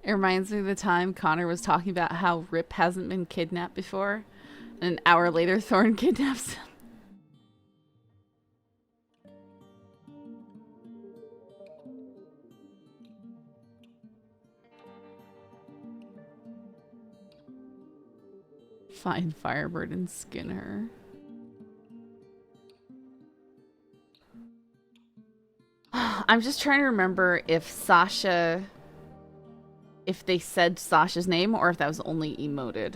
It reminds me of the time Connor was talking about how Rip hasn't been kidnapped before, and an hour later Thorn kidnaps him. Find Firebird and skin her. I'm just trying to remember if Sasha... if they said Sasha's name or if that was only emoted.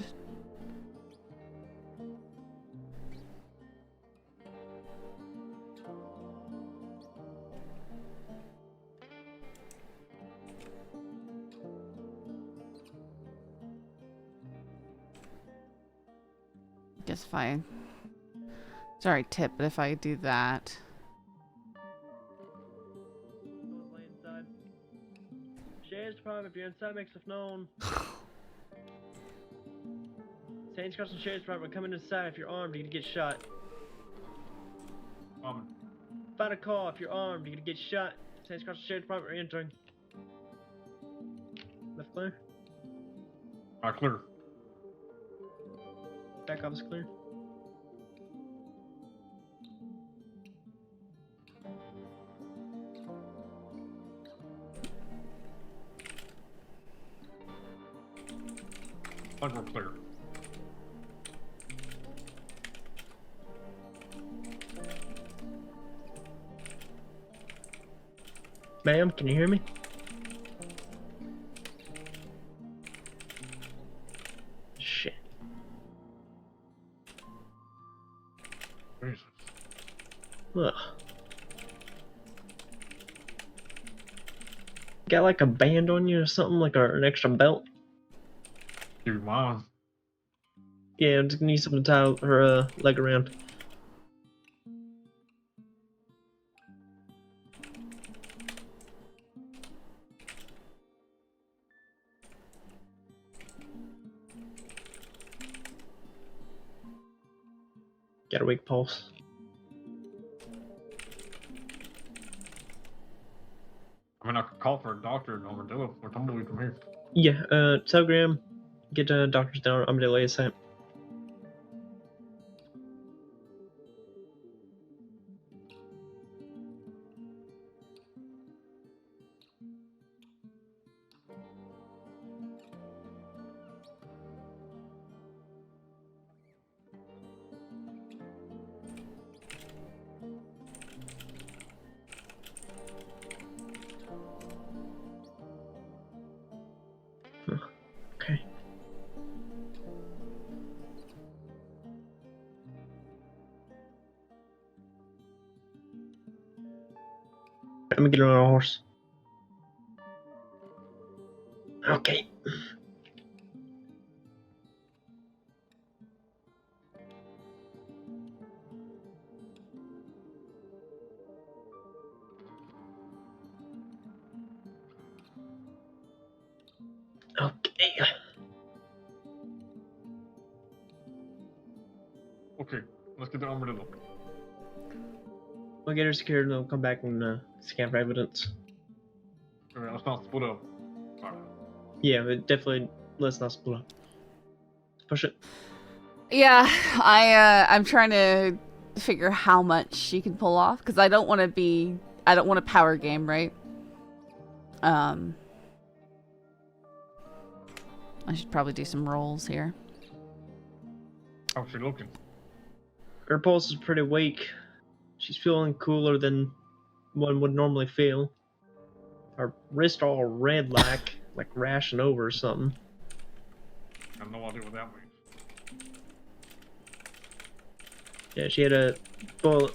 Guess if I... Sorry, tip, but if I do that... Sheriff's Department, if you're inside, make stuff known. Saints Cross and Sheriff's Department, come inside if you're armed, you're gonna get shot. Find a call if you're armed, you're gonna get shot. Saints Cross and Sheriff's Department are entering. Left clear? Clear. Back office clear. We're clear. Ma'am, can you hear me? Shit. Jesus. Ugh. Got like a band on you or something, like an extra belt? Give you mine. Yeah, I'm just gonna need something to tie her leg around. Got a weak pulse. I mean, I could call for a doctor in Armadillo or tumbleweed from here. Yeah, telegram. Get doctors down. I'm gonna delay ASAP. Okay. Let me get on a horse. Okay. Let's get the armadillo. We'll get her secured and then we'll come back and scan for evidence. Alright, let's not split up. Alright. Yeah, but definitely let's not split up. Push it. Yeah, I'm trying to figure how much she can pull off because I don't want to power game, right? I should probably do some rolls here. How's she looking? Her pulse is pretty weak. She's feeling cooler than one would normally feel. Her wrist all red like rashing over or something. I have no idea what that means. Yeah, she had a bullet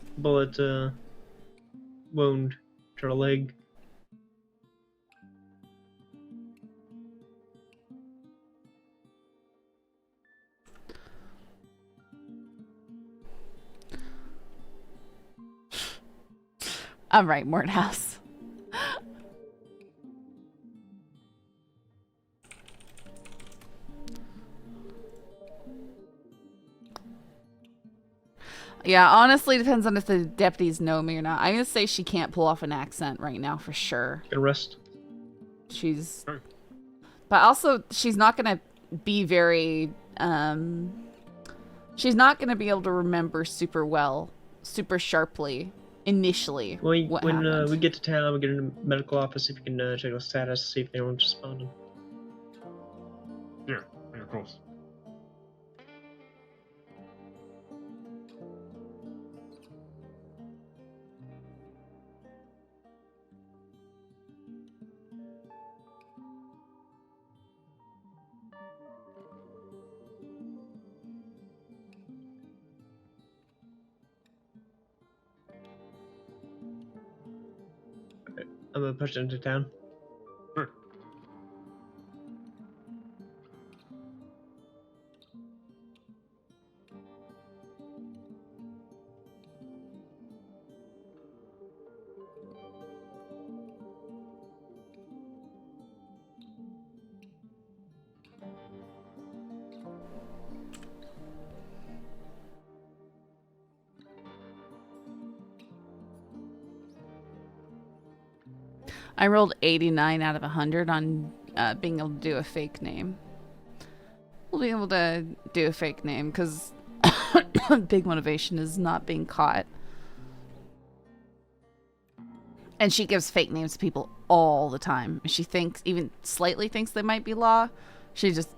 wound to her leg. I'm right, Morthouse. Yeah, honestly, depends on if the deputies know me or not. I'm gonna say she can't pull off an accent right now for sure. Get a rest. She's... Sure. But also, she's not gonna be very... She's not gonna be able to remember super sharply, initially, When what we happened. get to town, we get into the medical office. If you can check the status, see if anyone's responding. Here, of course. I'm gonna push it into town. Sure. I rolled 89 out of 100 on being able to do a fake name. We'll be able to do a fake name because big motivation is not being caught. And she gives fake names to people all the time. If she thinks, even slightly thinks they might be law, she just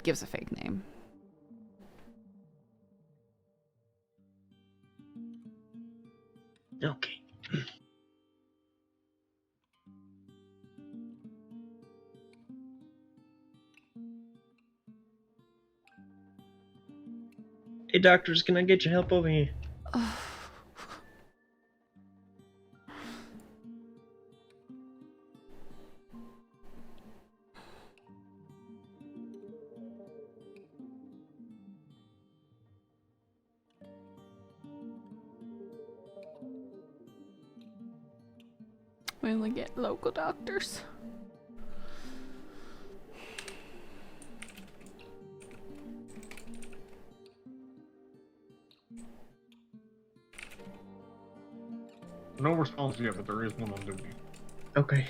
gives a fake name. Okay. Hey doctors, can I get your help over here? We only get local doctors. No response yet, but there is one on duty. Okay.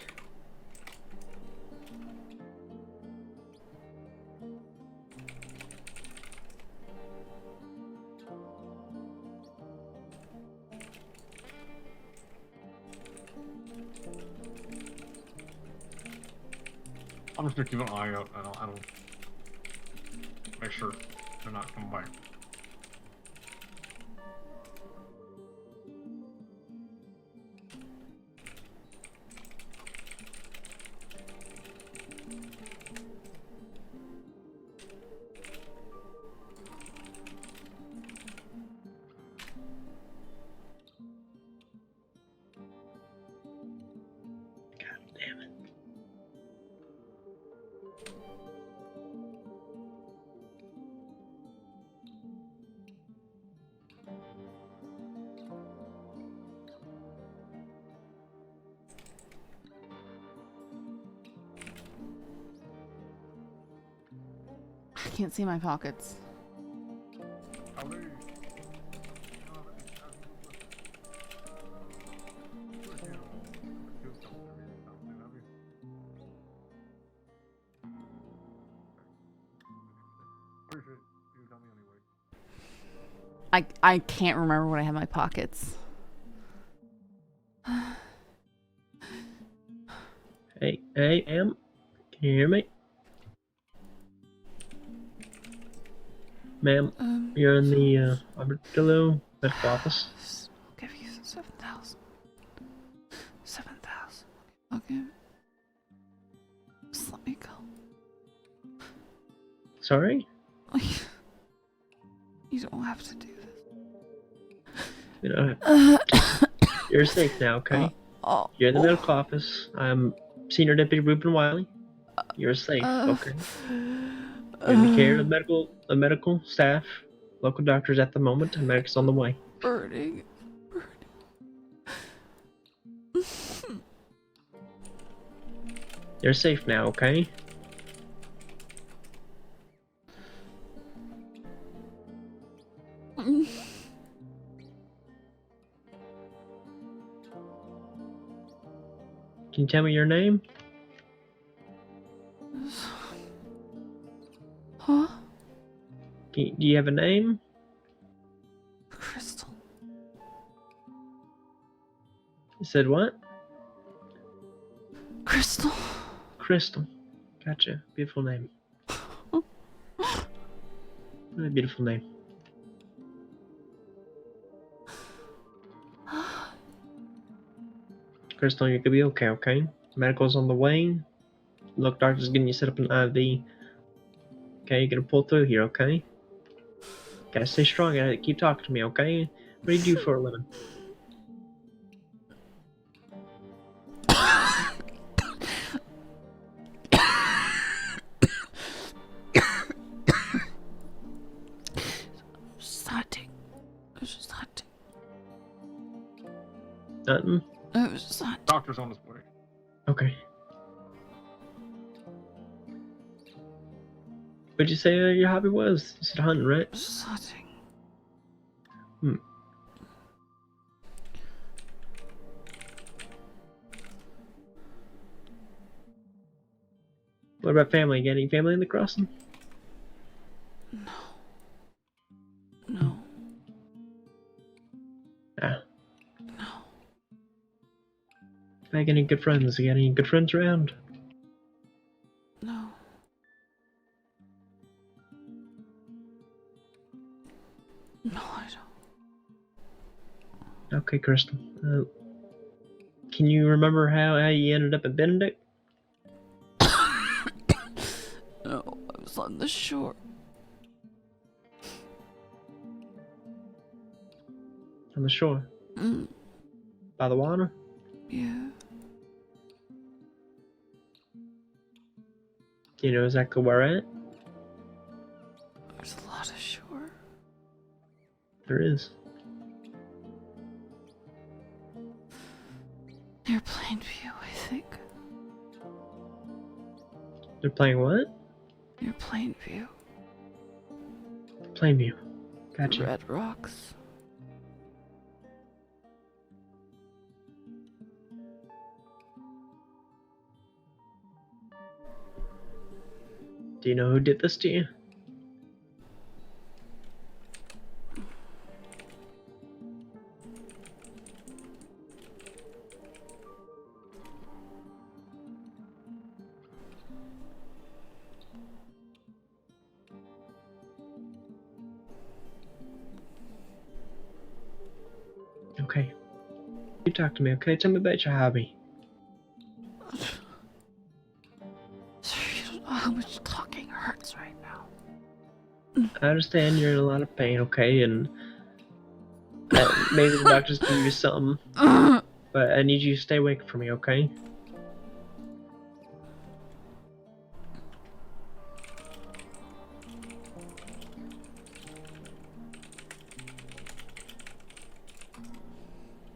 I'm just gonna keep an eye out. I don't make sure they're not coming back. God damn it. I can't see my pockets. Howdy. appreciate you telling me anyway. I can't remember what I have in my pockets. Hey, Em, can you hear me? Ma'am, you're in the Armadillo medical office. I'll give you 7,000. 7,000. Okay. Just let me go. Sorry? You don't have to do this. You know, you're safe now, okay? Oh. You're in the medical office. I'm Senior Deputy Ruben Wiley. You're safe, okay? You're in the care of the medical staff, local doctors at the moment, and medics on the way. Burning. You're safe now, okay? Can you tell me your name? Huh? Do you have a name? Crystal. You said what? Crystal. Crystal. Gotcha. Beautiful name. Really beautiful name. Crystal, you're gonna be okay, okay? Medical's on the way. Look, doctor's getting you set up an IV. Okay, you're gonna pull through here, okay? Gotta stay strong, gotta keep talking to me, okay? What do you do for a living? Just hunting. Nothing? I was just hunting. Doctor's on his way. Okay. What'd you say your hobby was? You said hunting, right? Just hunting. What about family? You got any family in the crossing? No. Ah. No. Got any good friends? You got any good friends around? No. No, I don't. Okay, Crystal. Can you remember how you ended up at Benedict? No, I was on the shore. On the shore? By the water? Yeah. Do you know exactly where at? There's a lot of shore. There is. Near Plainview, I think. They're playing what? Near Plainview. Plainview. Gotcha. Red Rocks. Do you know who did this to you? Okay. You talk to me, okay? Tell me about your hobby. Sir, you don't know how much talking hurts right now. I understand you're in a lot of pain, okay? And maybe the doctors can give you something. But I need you to stay awake for me, okay?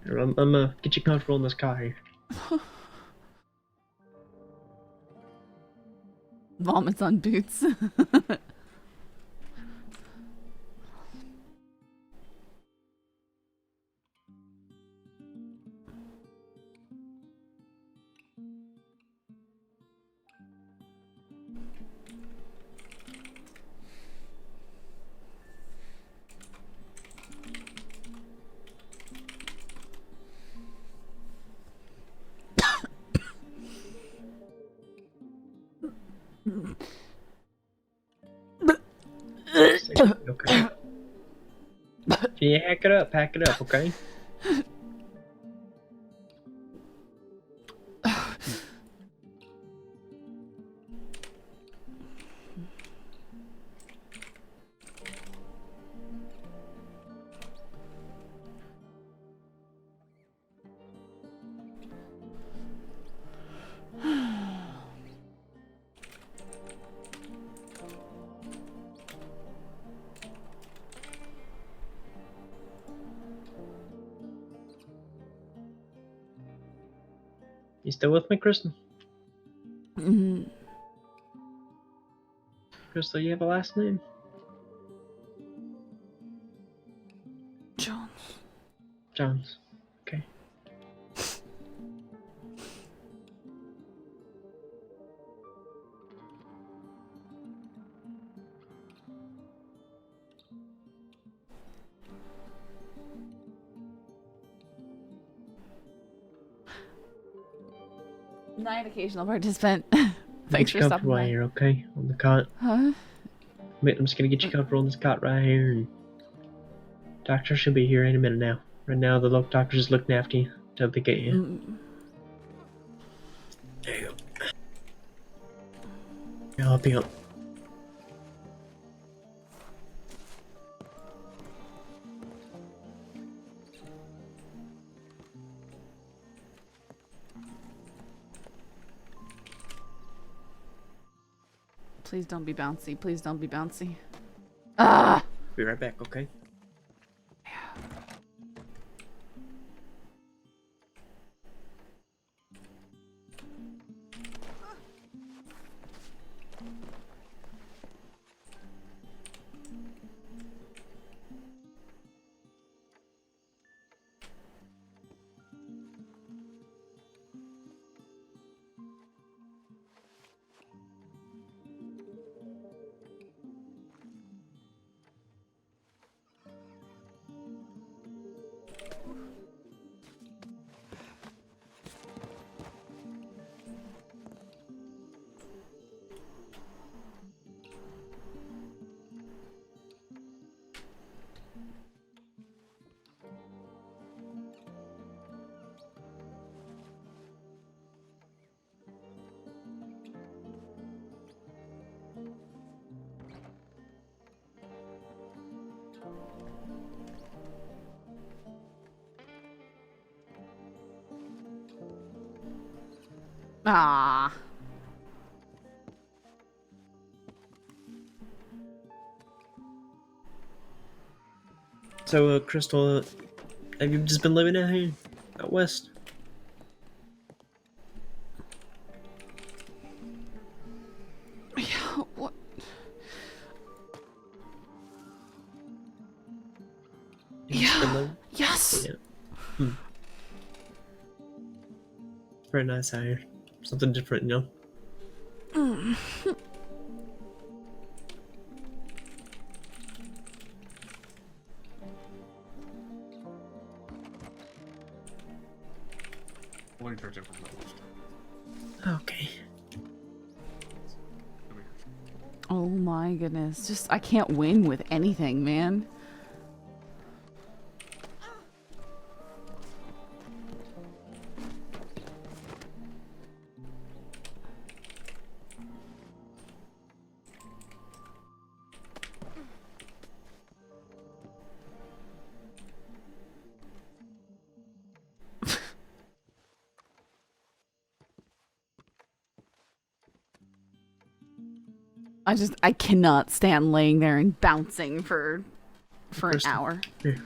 I'm gonna get you comfortable in this car here. Vomits on boots. Okay. Yeah, pack it up, okay? You still with me, Crystal? Mm, Crystal, you have a last name? Jones. Jones. Okay. Night occasional participant. Get Thanks you for stopping comfortable by. here, okay? On the cot. Huh? I'm just gonna get you comfortable on this cot right here, and doctor should be here any minute now. Right now, the local doctor's just looking after you until they get you. Mm. There you go. Yeah, I'll be up. Please don't be bouncy. Please don't be bouncy. Ah! Be right back, okay? Ah. So, Crystal, have you just been living out here? Out west? Yeah, what? You just been Yeah. living? Yes. Yeah. It's very nice out here. Something different, you know? Mm. We'll leave her different levels. Okay. Oh my goodness. Just, I can't win with anything, man. I cannot stand laying there and bouncing for an Crystal, hour. Here.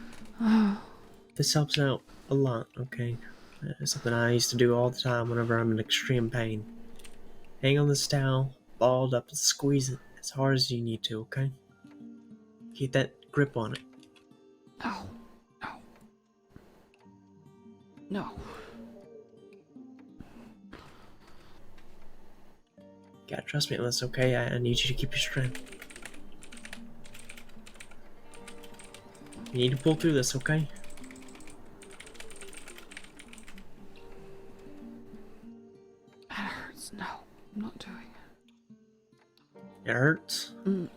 This helps out a lot, okay? It's something I used to do all the time whenever I'm in extreme pain. Hang on this towel, balled up, and squeeze it as hard as you need to, okay? Keep that grip on it. No. No. No. You gotta trust me on this, okay? I need you to keep your strength. You need to pull through this, okay? That hurts. No. I'm not doing it. It hurts. Mm.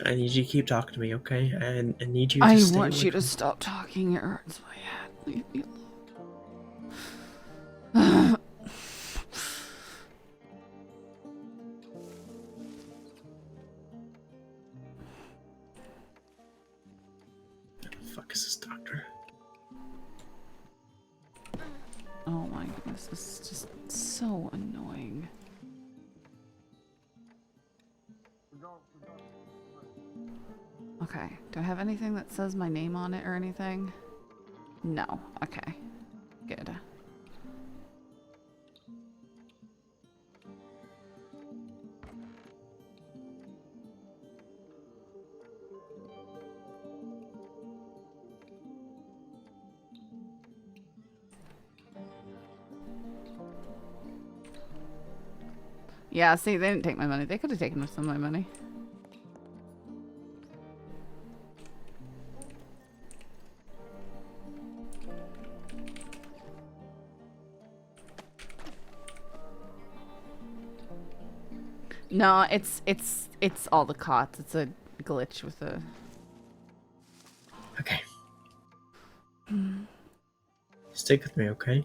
I need you to keep talking to me, okay? I need you to I stay want with you to me. stop talking. It hurts my head. Leave me alone. What the fuck is this doctor? Oh my goodness, this is just so annoying. Okay, do I have anything that says my name on it or anything? No. Okay. Good. Yeah, see, they didn't take my money. They could have taken some of my money. No, it's all the cots. It's a glitch with the. Okay. Stick with me, okay?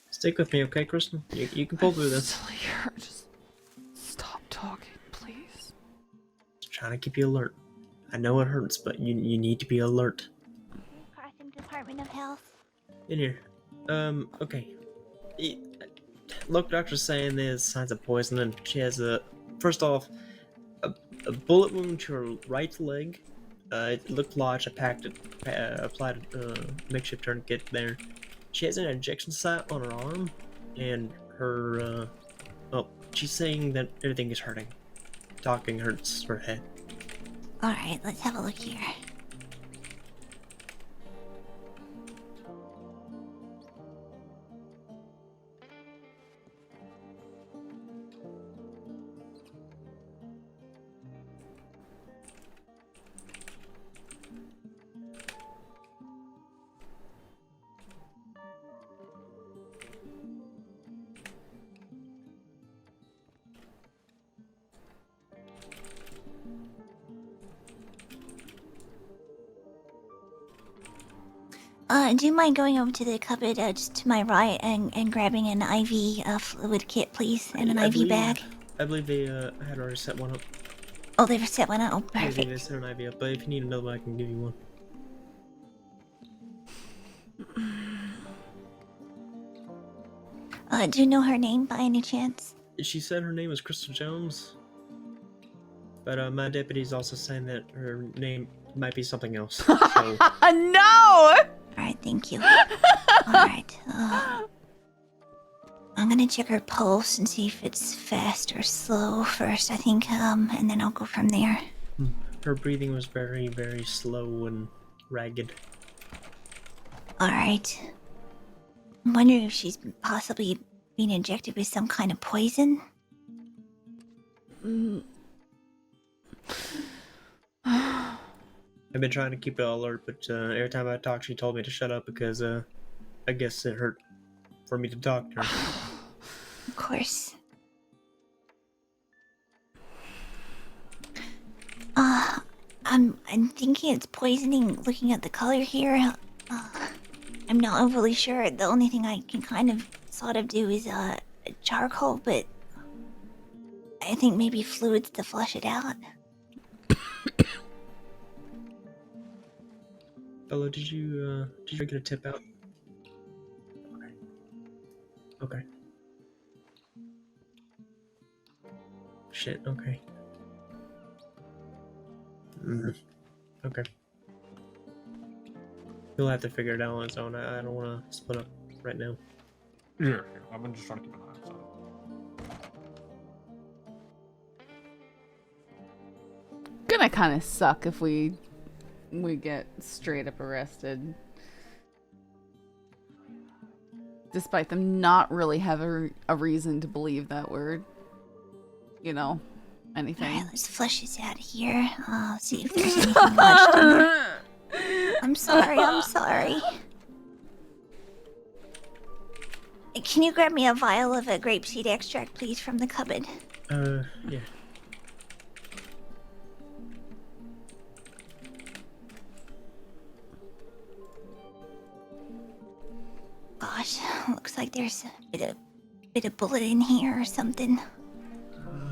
Stick with me, okay, Kristen? You can pull through this. Just stop talking, please. Just trying to keep you alert. I know it hurts, but you need to be alert. Crossing Department of Health. In here. Okay. Look, doctor's saying there's signs of poison, and she has first off, a bullet wound to her right leg. It looked large. I packed it, applied a makeshift tourniquet there. She has an injection site on her arm, and her, she's saying that everything is hurting. Talking hurts her head. Alright, let's have a look here. Do you mind going over to the cupboard just to my right and grabbing an IV fluid kit, please, and an IV bag? I believe they had already set one up. Oh, they've set one up? Oh, Yeah, they perfect. set an IV up, but if you need another one, I can give you one. Do you know her name by any chance? She said her name was Crystal Jones, but my deputy's also saying that her name might be something else. So No! Alright, thank you. Alright, I'm gonna check her pulse and see if it's fast or slow first, I think, and then I'll go from there. her breathing was very, very slow and ragged. Alright. I'm wondering if she's possibly being injected with some kind of poison? I've been trying to keep it alert, but every time I talk, she told me to shut up because I guess it hurt for me to talk to her. Of course. I'm thinking it's poisoning looking at the color here. I'm not overly sure. The only thing I can kind of sort of do is charcoal, but I think maybe fluids to flush it out. Bella, did you get a tip out? Okay. Shit, okay. Okay. He'll have to figure it out on his own. I don't want to split up right now. Yeah, I've been just trying to keep an eye outside. Gonna kind of suck if we get straight up arrested. Despite them not really having a reason to believe that we're, you know, anything. Alright, let's flush this out of here. I'll see if there's anything lodged in there. I'm sorry, I'm sorry. Can you grab me a vial of a grapeseed extract, please, from the cupboard? Yeah. Gosh, looks like there's a bit of bullet in here or something.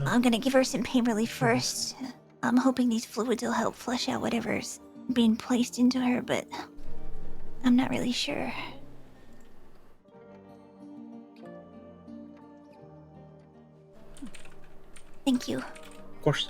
I'm gonna give her some pain relief first. I'm hoping these fluids will help flush out whatever's being placed into her, but I'm not really sure. Thank you. Of course.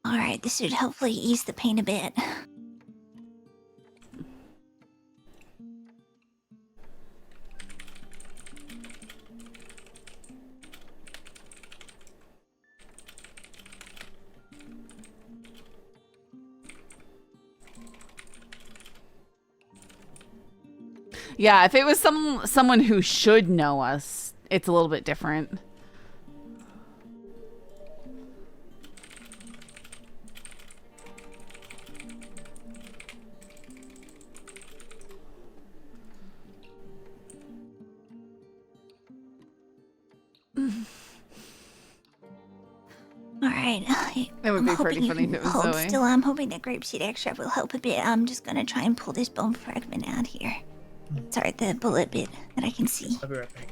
Alright, this should hopefully ease the pain a bit. Yeah, if it was someone who should know us, it's a little bit different. Alright. It would be pretty funny if it was hold Zoe. still. I'm hoping that grapeseed extract will help a bit. I'm just gonna try and pull this bone fragment out here. Sorry, the bullet bit that I can see. I'll be right back.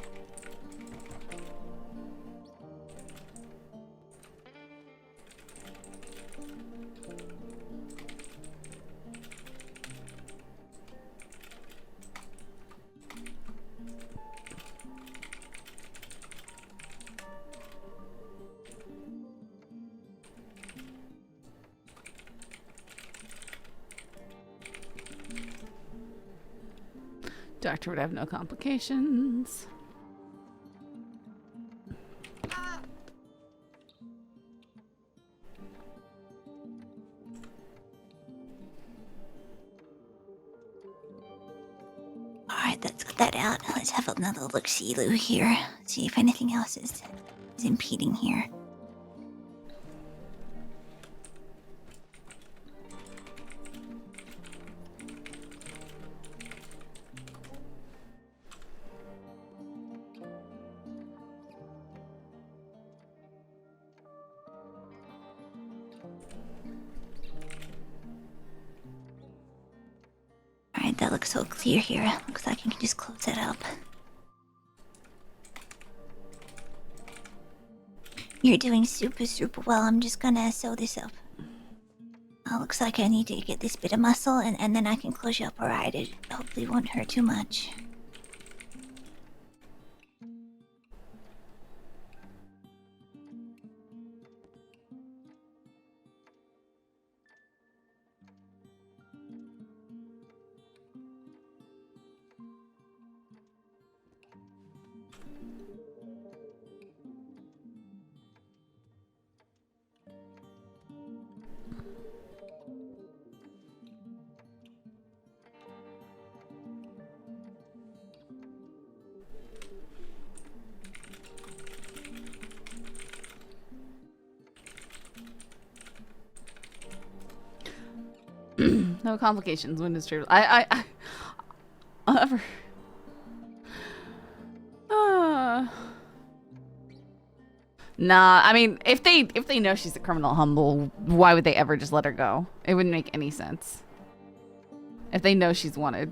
Doctor would have no complications. Alright, let's get that out. Let's have another look-see-loo here. See if anything else is impeding here. Alright, that looks so clear here. Looks like I can just close that up. You're doing super, super well. I'm just gonna sew this up. Looks like I need to get this bit of muscle and then I can close you up alright. It hopefully won't hurt too much. No complications. Wind is true. I'll ever. Nah, I mean, if they know she's a criminal humble, why would they ever just let her go? It wouldn't make any sense. If they know she's wanted.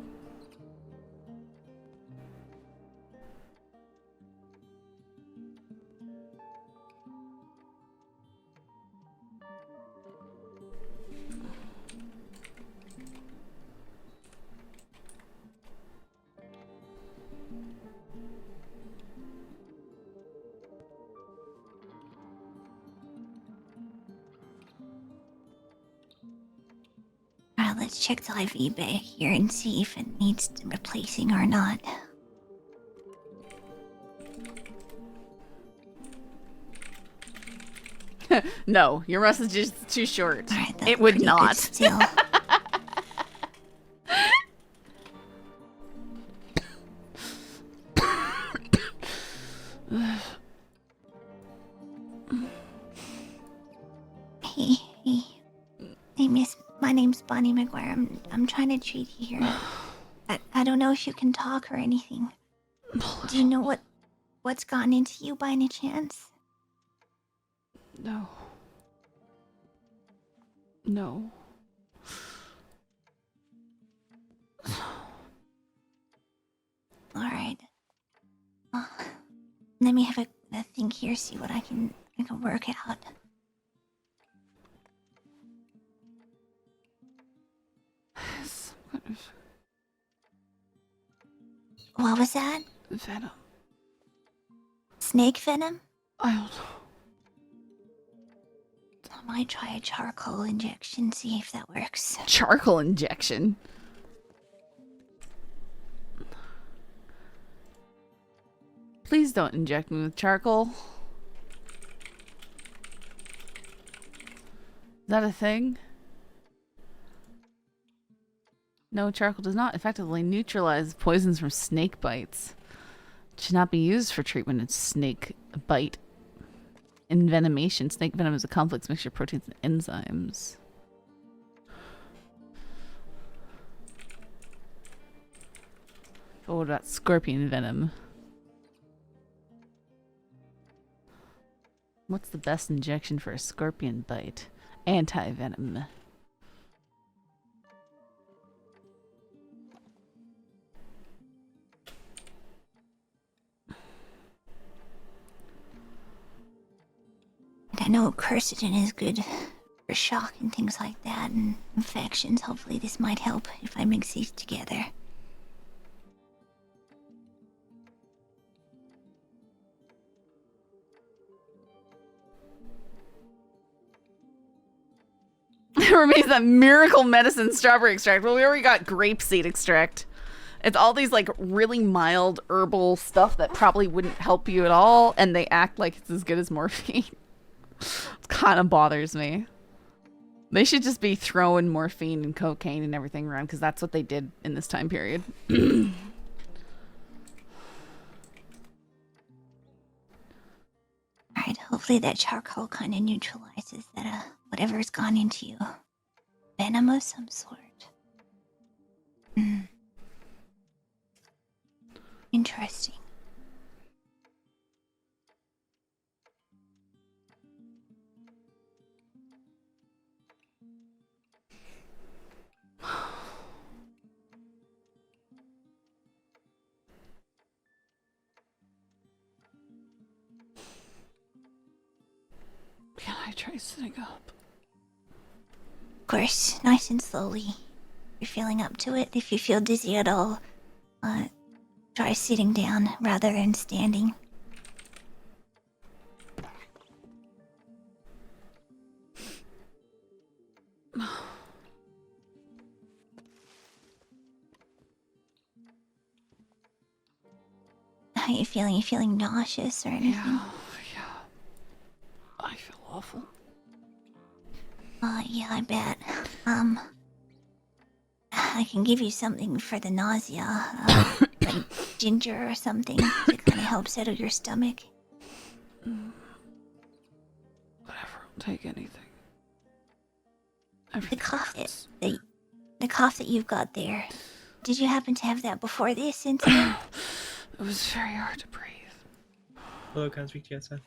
let's check the IV bag here and see if it needs replacing or not. No, your message is too short. Alright, that's It would pretty not. good still. Hey, miss, my name's Bonnie McGuire. I'm trying to treat you here. I don't know if you can talk or anything. Do you know what's gotten into you by any chance? No. No. Alright. Let me have a think here, see what I can work out. What was that? Venom. Snake venom? I don't know. I might try a charcoal injection, see if that works. Charcoal injection. Please don't inject me with charcoal. Is that a thing? No, charcoal does not effectively neutralize poisons from snake bites. It should not be used for treatment of snake bite envenomation. Snake venom is a complex mixture of proteins and enzymes. But what about scorpion venom? What's the best injection for a scorpion bite? Anti-venom. I know quercetin is good for shock and things like that, and infections. Hopefully this might help if I mix these together. Remains that miracle medicine strawberry extract. Well, we already got grapeseed extract. It's all these like really mild herbal stuff that probably wouldn't help you at all, and they act like it's as good as morphine. It kind of bothers me. They should just be throwing morphine and cocaine and everything around, because that's what they did in this time period. Alright, hopefully that charcoal kind of neutralizes that, whatever's gone into you. Venom of some sort. Interesting. Can I try sitting up? Of course, nice and slowly. You're feeling up to it. If you feel dizzy at all, try sitting down rather than standing. How you feeling? You feeling nauseous or anything? Yeah. I feel awful. Yeah, I bet. I can give you something for the nausea, like ginger or something to kind of help settle your stomach. Whatever, I'll take anything. The Everything cough hurts. the cough that you've got there. Did you happen to have that before this incident? It was very hard to breathe. Hello, can I speak to you outside?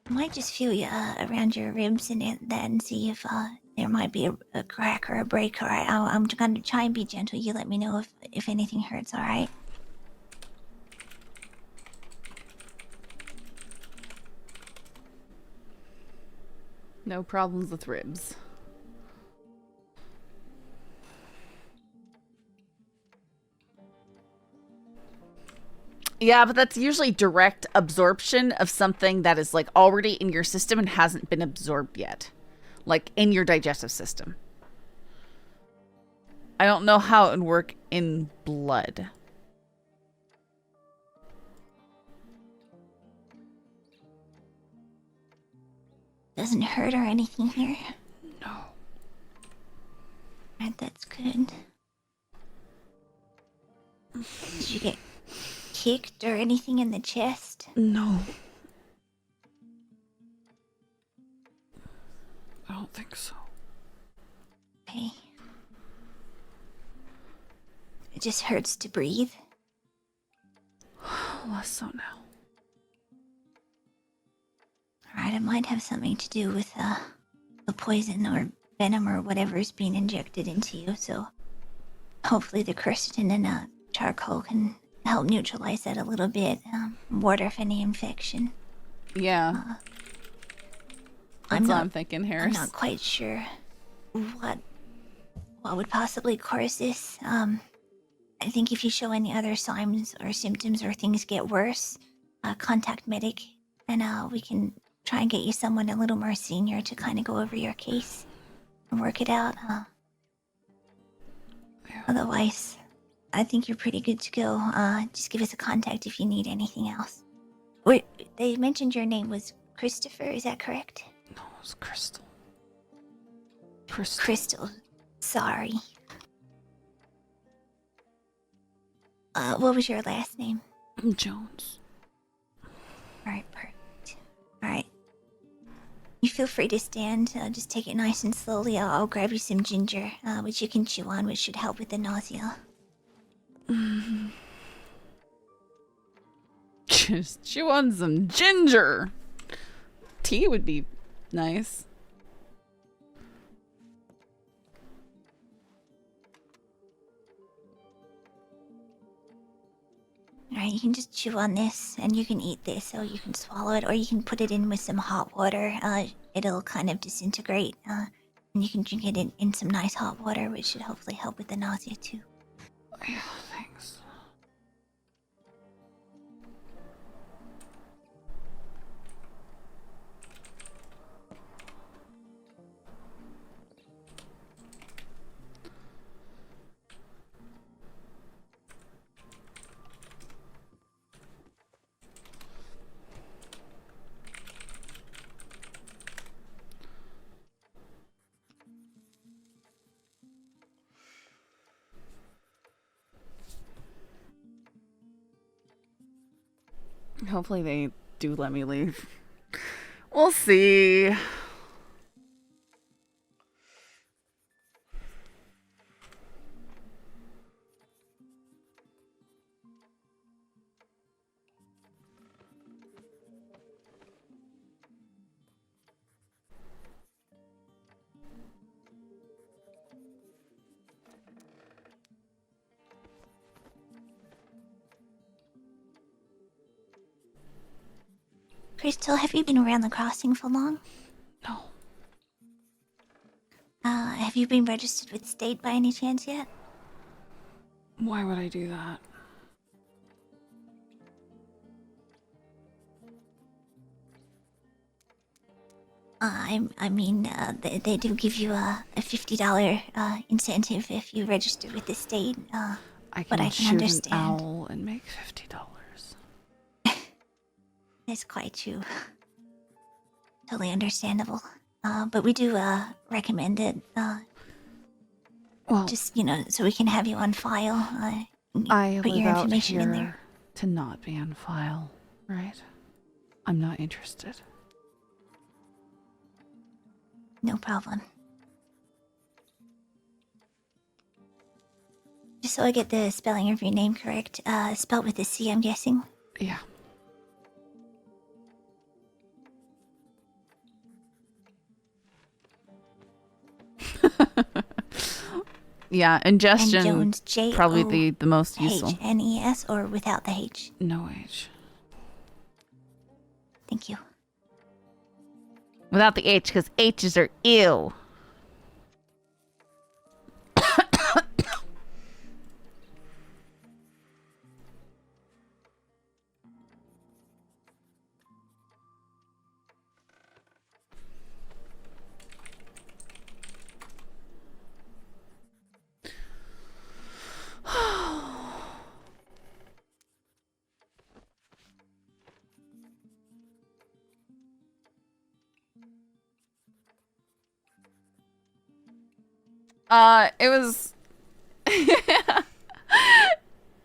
I might just feel you around your ribs and that, and see if there might be a crack or a break. All right, I'm gonna try and be gentle. You let me know if anything hurts. All right. No problems with ribs. Yeah, but that's usually direct absorption of something that is like already in your system and hasn't been absorbed yet. Like in your digestive system. I don't know how it would work in blood. Doesn't hurt or anything here. No. Alright, that's good. Did you get kicked or anything in the chest? No. I don't think so. Okay. It just hurts to breathe. Less so now. Alright, it might have something to do with the poison or venom or whatever is being injected into you, so hopefully the quercetin and charcoal can help neutralize that a little bit, ward off any infection. Yeah. That's what I'm thinking, Harris. I'm not quite sure what would possibly cause this. I think if you show any other signs or symptoms or things get worse, contact medic, and we can try and get you someone a little more senior to kind of go over your case and work it out. Otherwise, I think you're pretty good to go. Just give us a contact if you need anything else. Wait, they mentioned your name was Christopher, is that correct? No, it was Crystal. Crystal. Sorry. What was your last name? Jones. Alright, perfect. Alright. You feel free to stand. Just take it nice and slowly. I'll grab you some ginger, which you can chew on, which should help with the nausea. Just chew on some ginger. Tea would be nice. Alright, you can just chew on this, and you can eat this, so you can swallow it, or you can put it in with some hot water. It'll kind of disintegrate, and you can drink it in some nice hot water, which should hopefully help with the nausea too. Yeah, thanks. Hopefully they do let me leave. We'll see. Crystal, have you been around the crossing for long? No. Have you been registered with state by any chance yet? Why would I do that? They do give you a $50 incentive if you register with the state. I but I can shoot understand. an owl and make $50. It's quite true. Totally understandable. But we do recommend it. Well, Just, so we can have you on file. I put live your out information in there. here to not be on file, right? I'm not interested. No problem. Just so I get the spelling of your name correct, spelled with a C, I'm guessing. Yeah. Yeah, ingestion. And Jones, J probably the most useful. H-N-E-S or without the H? No H. Thank you. Without the H, because H's are ew. It was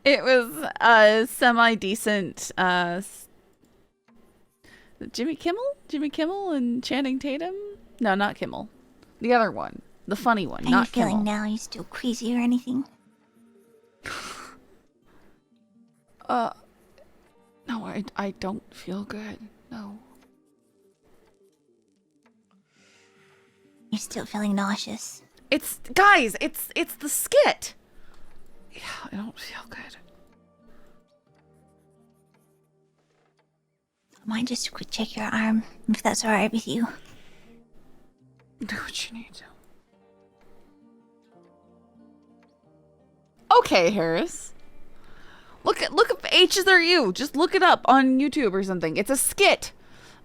it was a semi-decent Jimmy Kimmel and Channing Tatum? No, not Kimmel. The other one. The funny one, Are not you feeling Kimmel. now? Are you still queasy or anything? No, I don't feel good. No. You're still feeling nauseous. It's guys, it's the skit. Yeah, I don't feel good. I might just check your arm, if that's alright with you. Do what you need to. Okay, Harris. Look up H's or U. Just look it up on YouTube or something. It's a skit.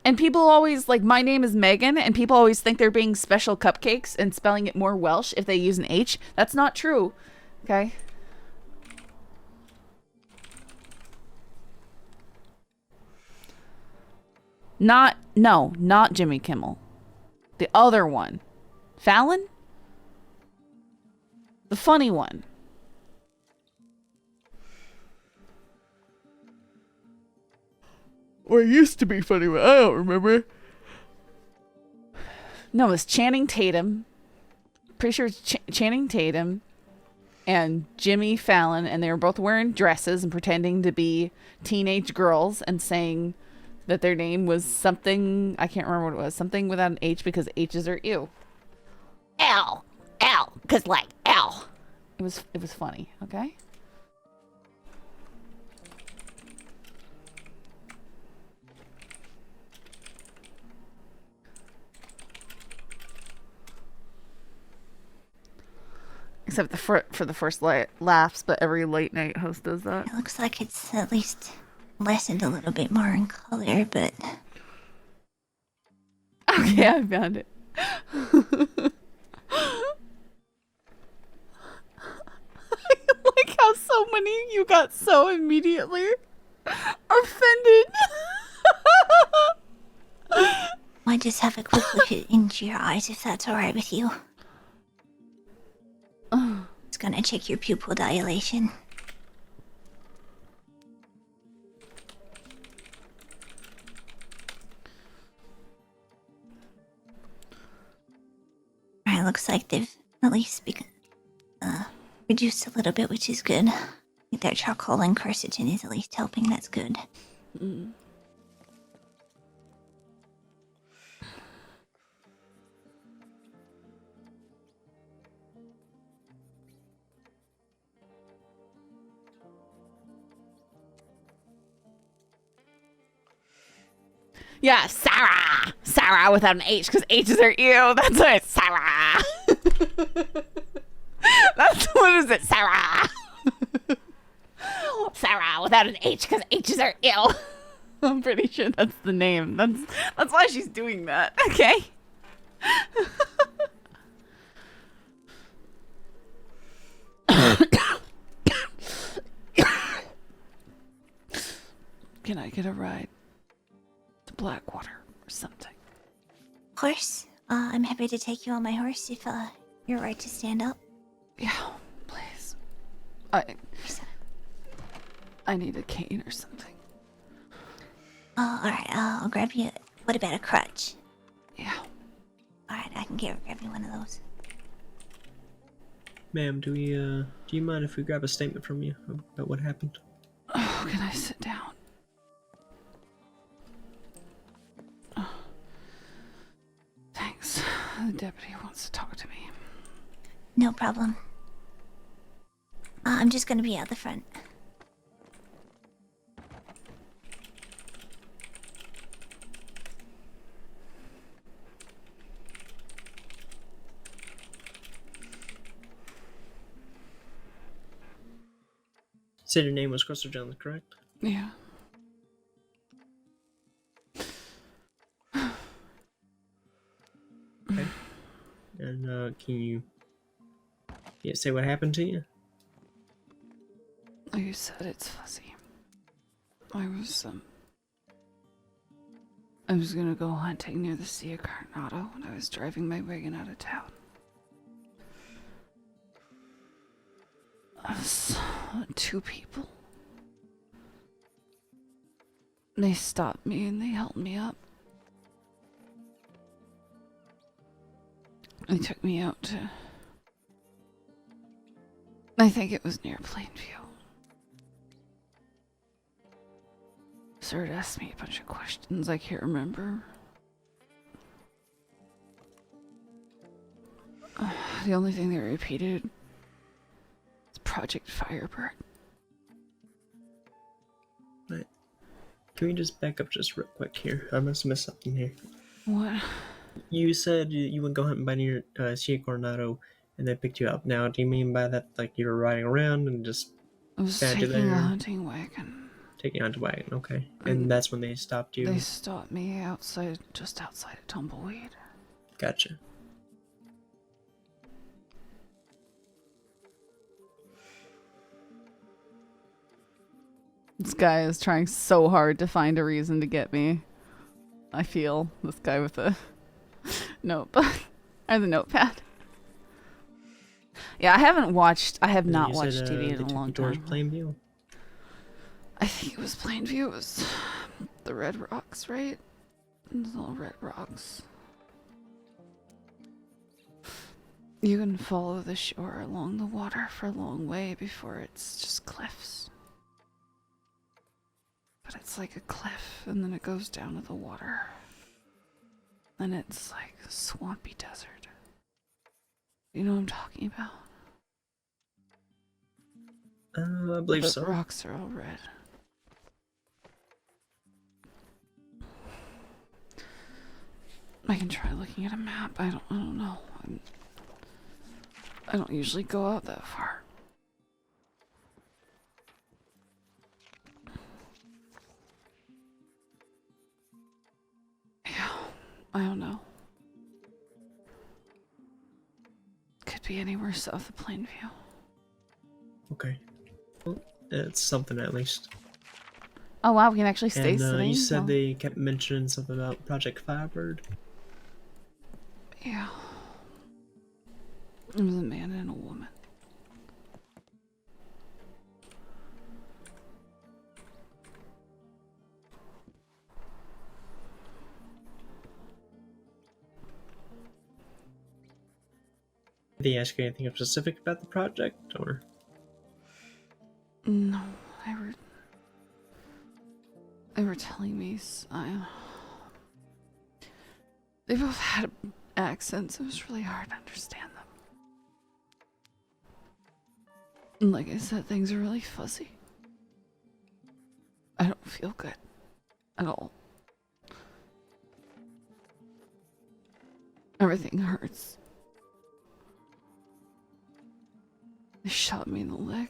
And people always, like, my name is Megan, and people always think they're being special cupcakes and spelling it more Welsh if they use an H. That's not true. Okay? Not Jimmy Kimmel. The other one. Fallon? The funny one. Or it used to be funny, but I don't remember. No, it's Channing Tatum. Pretty sure it's Channing Tatum and Jimmy Fallon, and they were both wearing dresses and pretending to be teenage girls and saying that their name was something, I can't remember what it was, something without an H because H's are ew. L, because like L. It was funny, okay? Except for the first laughs, but every late night host does that. It looks like it's at least lessened a little bit more in color, but... Okay, I found it. I like how so many you got so immediately offended. Might just have a quick look into your eyes if that's alright with you. It's gonna check your pupil dilation. Alright, looks like they've at least reduced a little bit, which is good. I think that charcoal and quercetin is at least helping, that's good. Mm. Yeah, Sarah! Sarah without an H, because H's are ew. That's why it's Sarah. That's what is it, Sarah? Sarah without an H, because H's are ill. I'm pretty sure that's the name. That's why she's doing that. Okay. Can I get a ride to Blackwater or something? Horse? I'm happy to take you on my horse if you're right to stand up. Yeah, please. I need a cane or something. Alright, I'll grab you. What about a crutch? Yeah. Alright, I can grab you one of those. Ma'am, do you mind if we grab a statement from you about what happened? Oh, can I sit down? Oh. Thanks. The deputy wants to talk to me. No problem. I'm just gonna be out the front. Said your name was Crystal Jones, correct? Yeah. Okay. And can you say what happened to you? Like you said, it's fuzzy. I was gonna go hunting near the Sea of Coronado when I was driving my wagon out of town. Two people. They stopped me and they held me up. They took me out to... I think it was near Plainview. Started asking me a bunch of questions I can't remember. The only thing they repeated is Project Firebird. Right. Can we just back up just real quick here? I must have missed something here. What? You said you would go hunting by near Sierra Coronado and they picked you up. Now, do you mean by that like you were riding around and just I was found you taking there? a hunting wagon. Taking you onto wagon, okay. And that's when they stopped you? They stopped me outside, just outside of Tumbleweed. Gotcha. This guy is trying so hard to find a reason to get me. I feel this guy with the notebook or the notepad. Yeah, I have not watched TV in a long time. Plainview? I think it was Plainview. It was the Red Rocks, right? The little Red Rocks. You can follow the shore along the water for a long way before it's just cliffs. But it's like a cliff, and then it goes down to the water. And it's like a swampy desert. You know what I'm talking about? I believe The so. rocks are all red. I can try looking at a map. I don't know. I don't usually go out that far. Yeah, I don't know. Could be anywhere south of Plainview. Okay. Well, it's something at least. Oh wow, we can actually stay And sitting. you said Oh. they kept mentioning something about Project Firebird. Yeah. It was a man and a woman. Did they ask you anything specific about the project, or? No, they were telling me they both had accents. It was really hard to understand them. And like I said, things are really fuzzy. I don't feel good at all. Everything hurts. They shot me in the leg.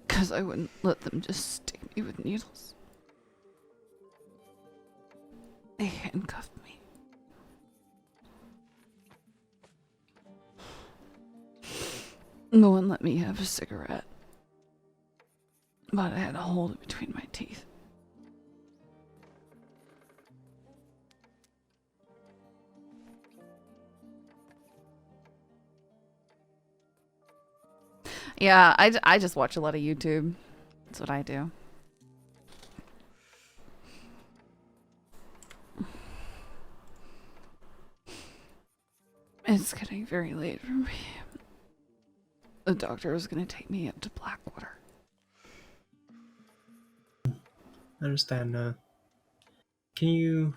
Because I wouldn't let them just stick me with needles. They handcuffed me. No one let me have a cigarette. But I had to hold it between my teeth. Yeah, I just watch a lot of YouTube. That's what I do. It's getting very late for me. The doctor was going to take me up to Blackwater. I understand. Can you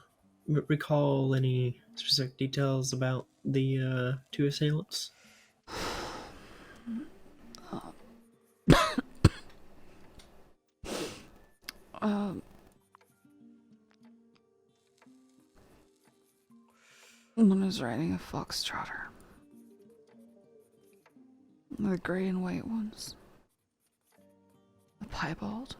recall any specific details about the two assailants? One was riding a foxtrotter. The gray and white ones. A piebald.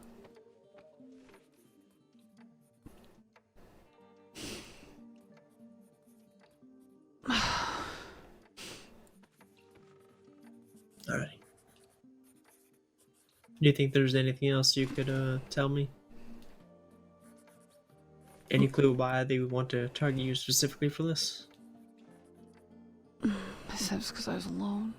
Alrighty. Do you think there's anything else you could tell me? Any clue why they would want to target you specifically for this? I said it's because I was alone.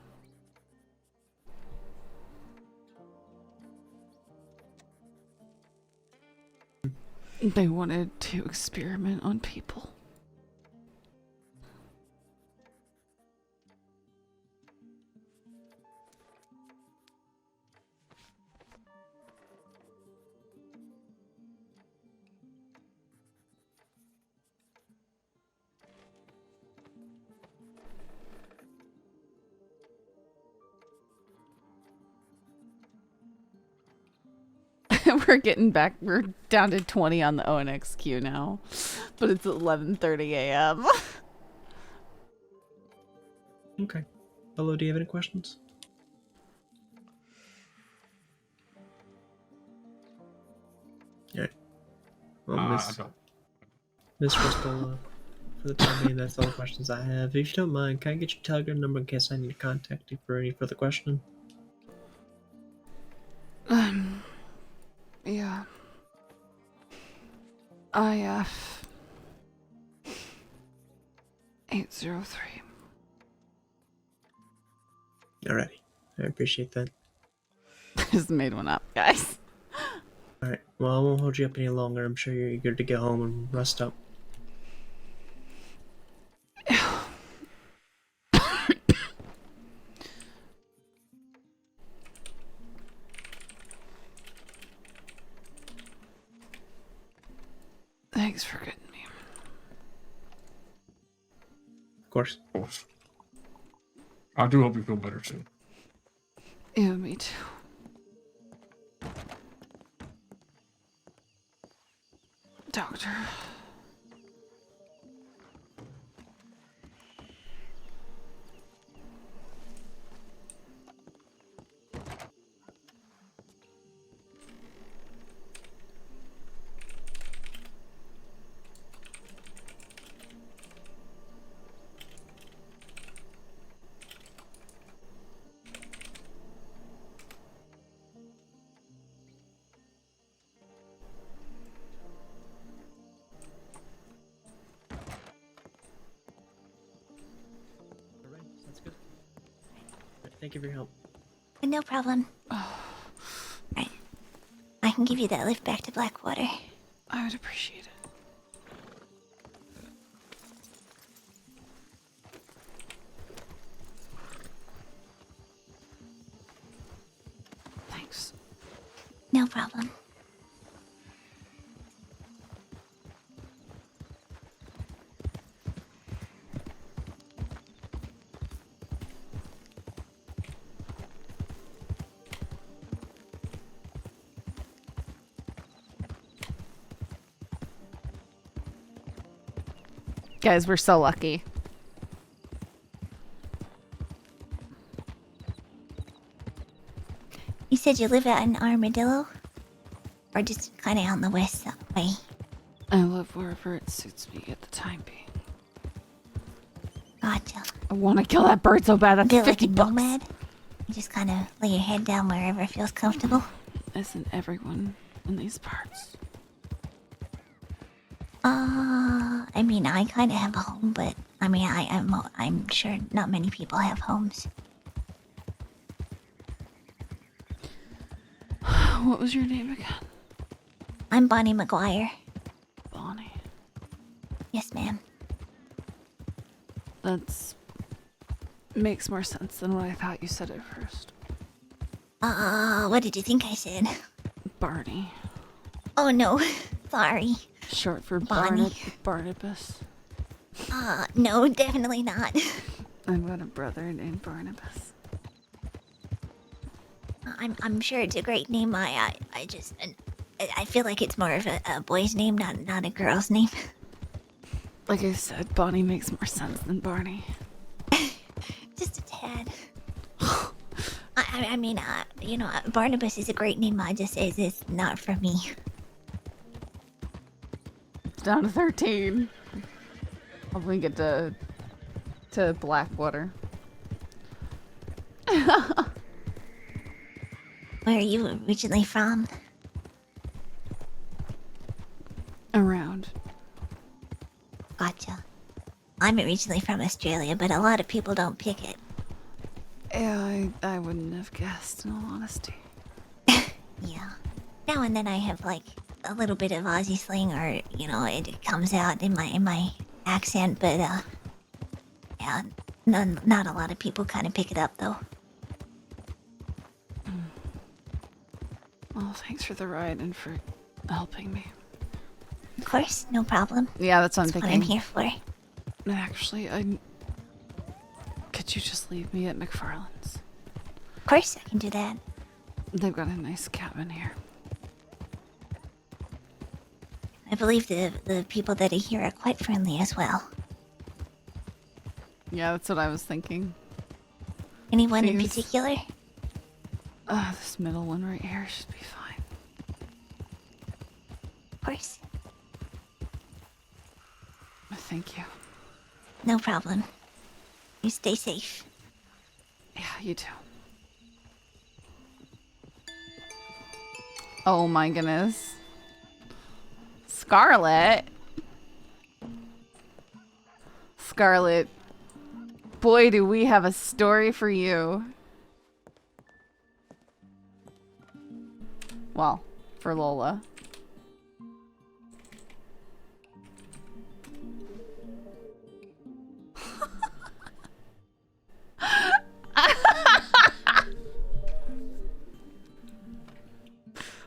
They wanted to experiment on people. We're down to 20 on the ONX queue now, but it's 11:30 a.m. Okay. Hello, do you have any questions? Alright. Well, I don't. Miss Crystal, for the time being, that's all the questions I have. If you don't mind, can I get your Telegram number in case I need to contact you for any further questioning? Yeah. IF 803. Alrighty. I appreciate that. Just made one up, guys. Alright. Well, I won't hold you up any longer. I'm sure you're eager to get home and rest up. Thanks for getting me. Of course. Of course. I do hope you feel better soon. Yeah, me too. Doctor. Alright, sounds good. Alright, thank you for your help. No problem. Right. I can give you that lift back to Blackwater. I would appreciate it. Thanks. No problem. Guys, we're so lucky. You said you live out in Armadillo? Or just kind of out in the west that way? I live wherever it suits me at the time being. Gotcha. I want to kill that bird so bad. That's Feel like 50 a bucks. nomad? You just kind of lay your head down wherever feels comfortable? Isn't everyone in these parts? I mean, I kind of have a home, but I mean, I'm sure not many people have homes. What was your name again? I'm Bonnie McGuire. Bonnie. Yes, ma'am. That's makes more sense than what I thought you said at first. What did you think I said? Barney. Oh no, sorry. Short for Bonnie. Barnabas. No, definitely not. I've got a brother named Barnabas. I'm sure it's a great name. I feel like it's more of a boy's name, not a girl's name. Like I said, Bonnie makes more sense than Barney. Just a tad. I mean, you know, Barnabas is a great name. I just say it's not for me. Down to 13. Hopefully get to Blackwater. Where are you originally from? Around. Gotcha. I'm originally from Australia, but a lot of people don't pick it. Yeah, I wouldn't have guessed, in all honesty. Yeah. Now and then I have like a little bit of Aussie slang, or you know, it comes out in my accent, but yeah, not a lot of people kind of pick it up though. Well, thanks for the ride and for helping me. Of course, no problem. Yeah, that's what I'm That's thinking. what I'm here for. Actually, could you just leave me at McFarland's? Of course, I can do that. They've got a nice cabin here. I believe the people that are here are quite friendly as well. Yeah, that's what I was thinking. Anyone in Please. particular? This middle one right here should be fine. Of course. Thank you. No problem. You stay safe. Yeah, you too. Oh my goodness. Scarlet? Scarlet. Boy, do we have a story for you. Well, for Lola.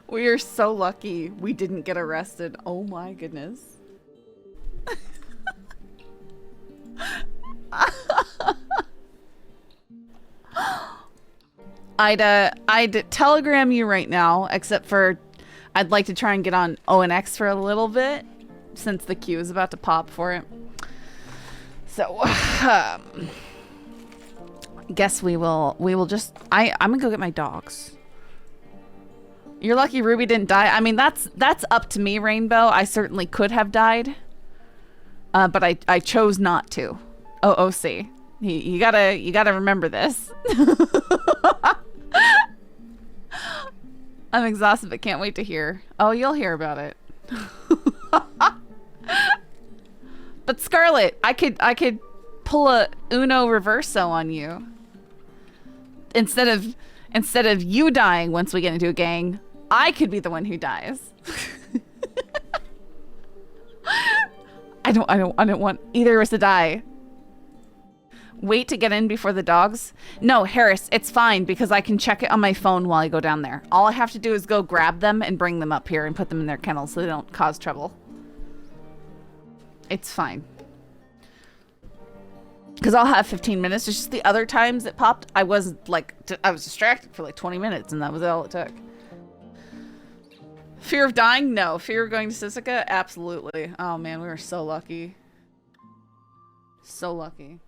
We are so lucky we didn't get arrested. Oh my goodness. I'd telegram you right now, except for I'd like to try and get on ONX for a little bit, since the queue is about to pop for it. So, guess we will just, I'm gonna go get my dogs. You're lucky Ruby didn't die. I mean, that's up to me, Rainbow. I certainly could have died, but I chose not to. OOC. You gotta remember this. I'm exhausted, but can't wait to hear. Oh, you'll hear about it. But Scarlet, I could pull a Uno Reverso on you. Instead of you dying once we get into a gang, I could be the one who dies. I don't want either of us to die. Wait to get in before the dogs? No, Harris, it's fine because I can check it on my phone while I go down there. All I have to do is go grab them and bring them up here and put them in their kennels so they don't cause trouble. It's fine. Because I'll have 15 minutes. It's just the other times it popped, I was distracted for like 20 minutes and that was all it took. Fear of dying? No. Fear of going to Sisika? Absolutely. Oh man, we were so lucky. So lucky.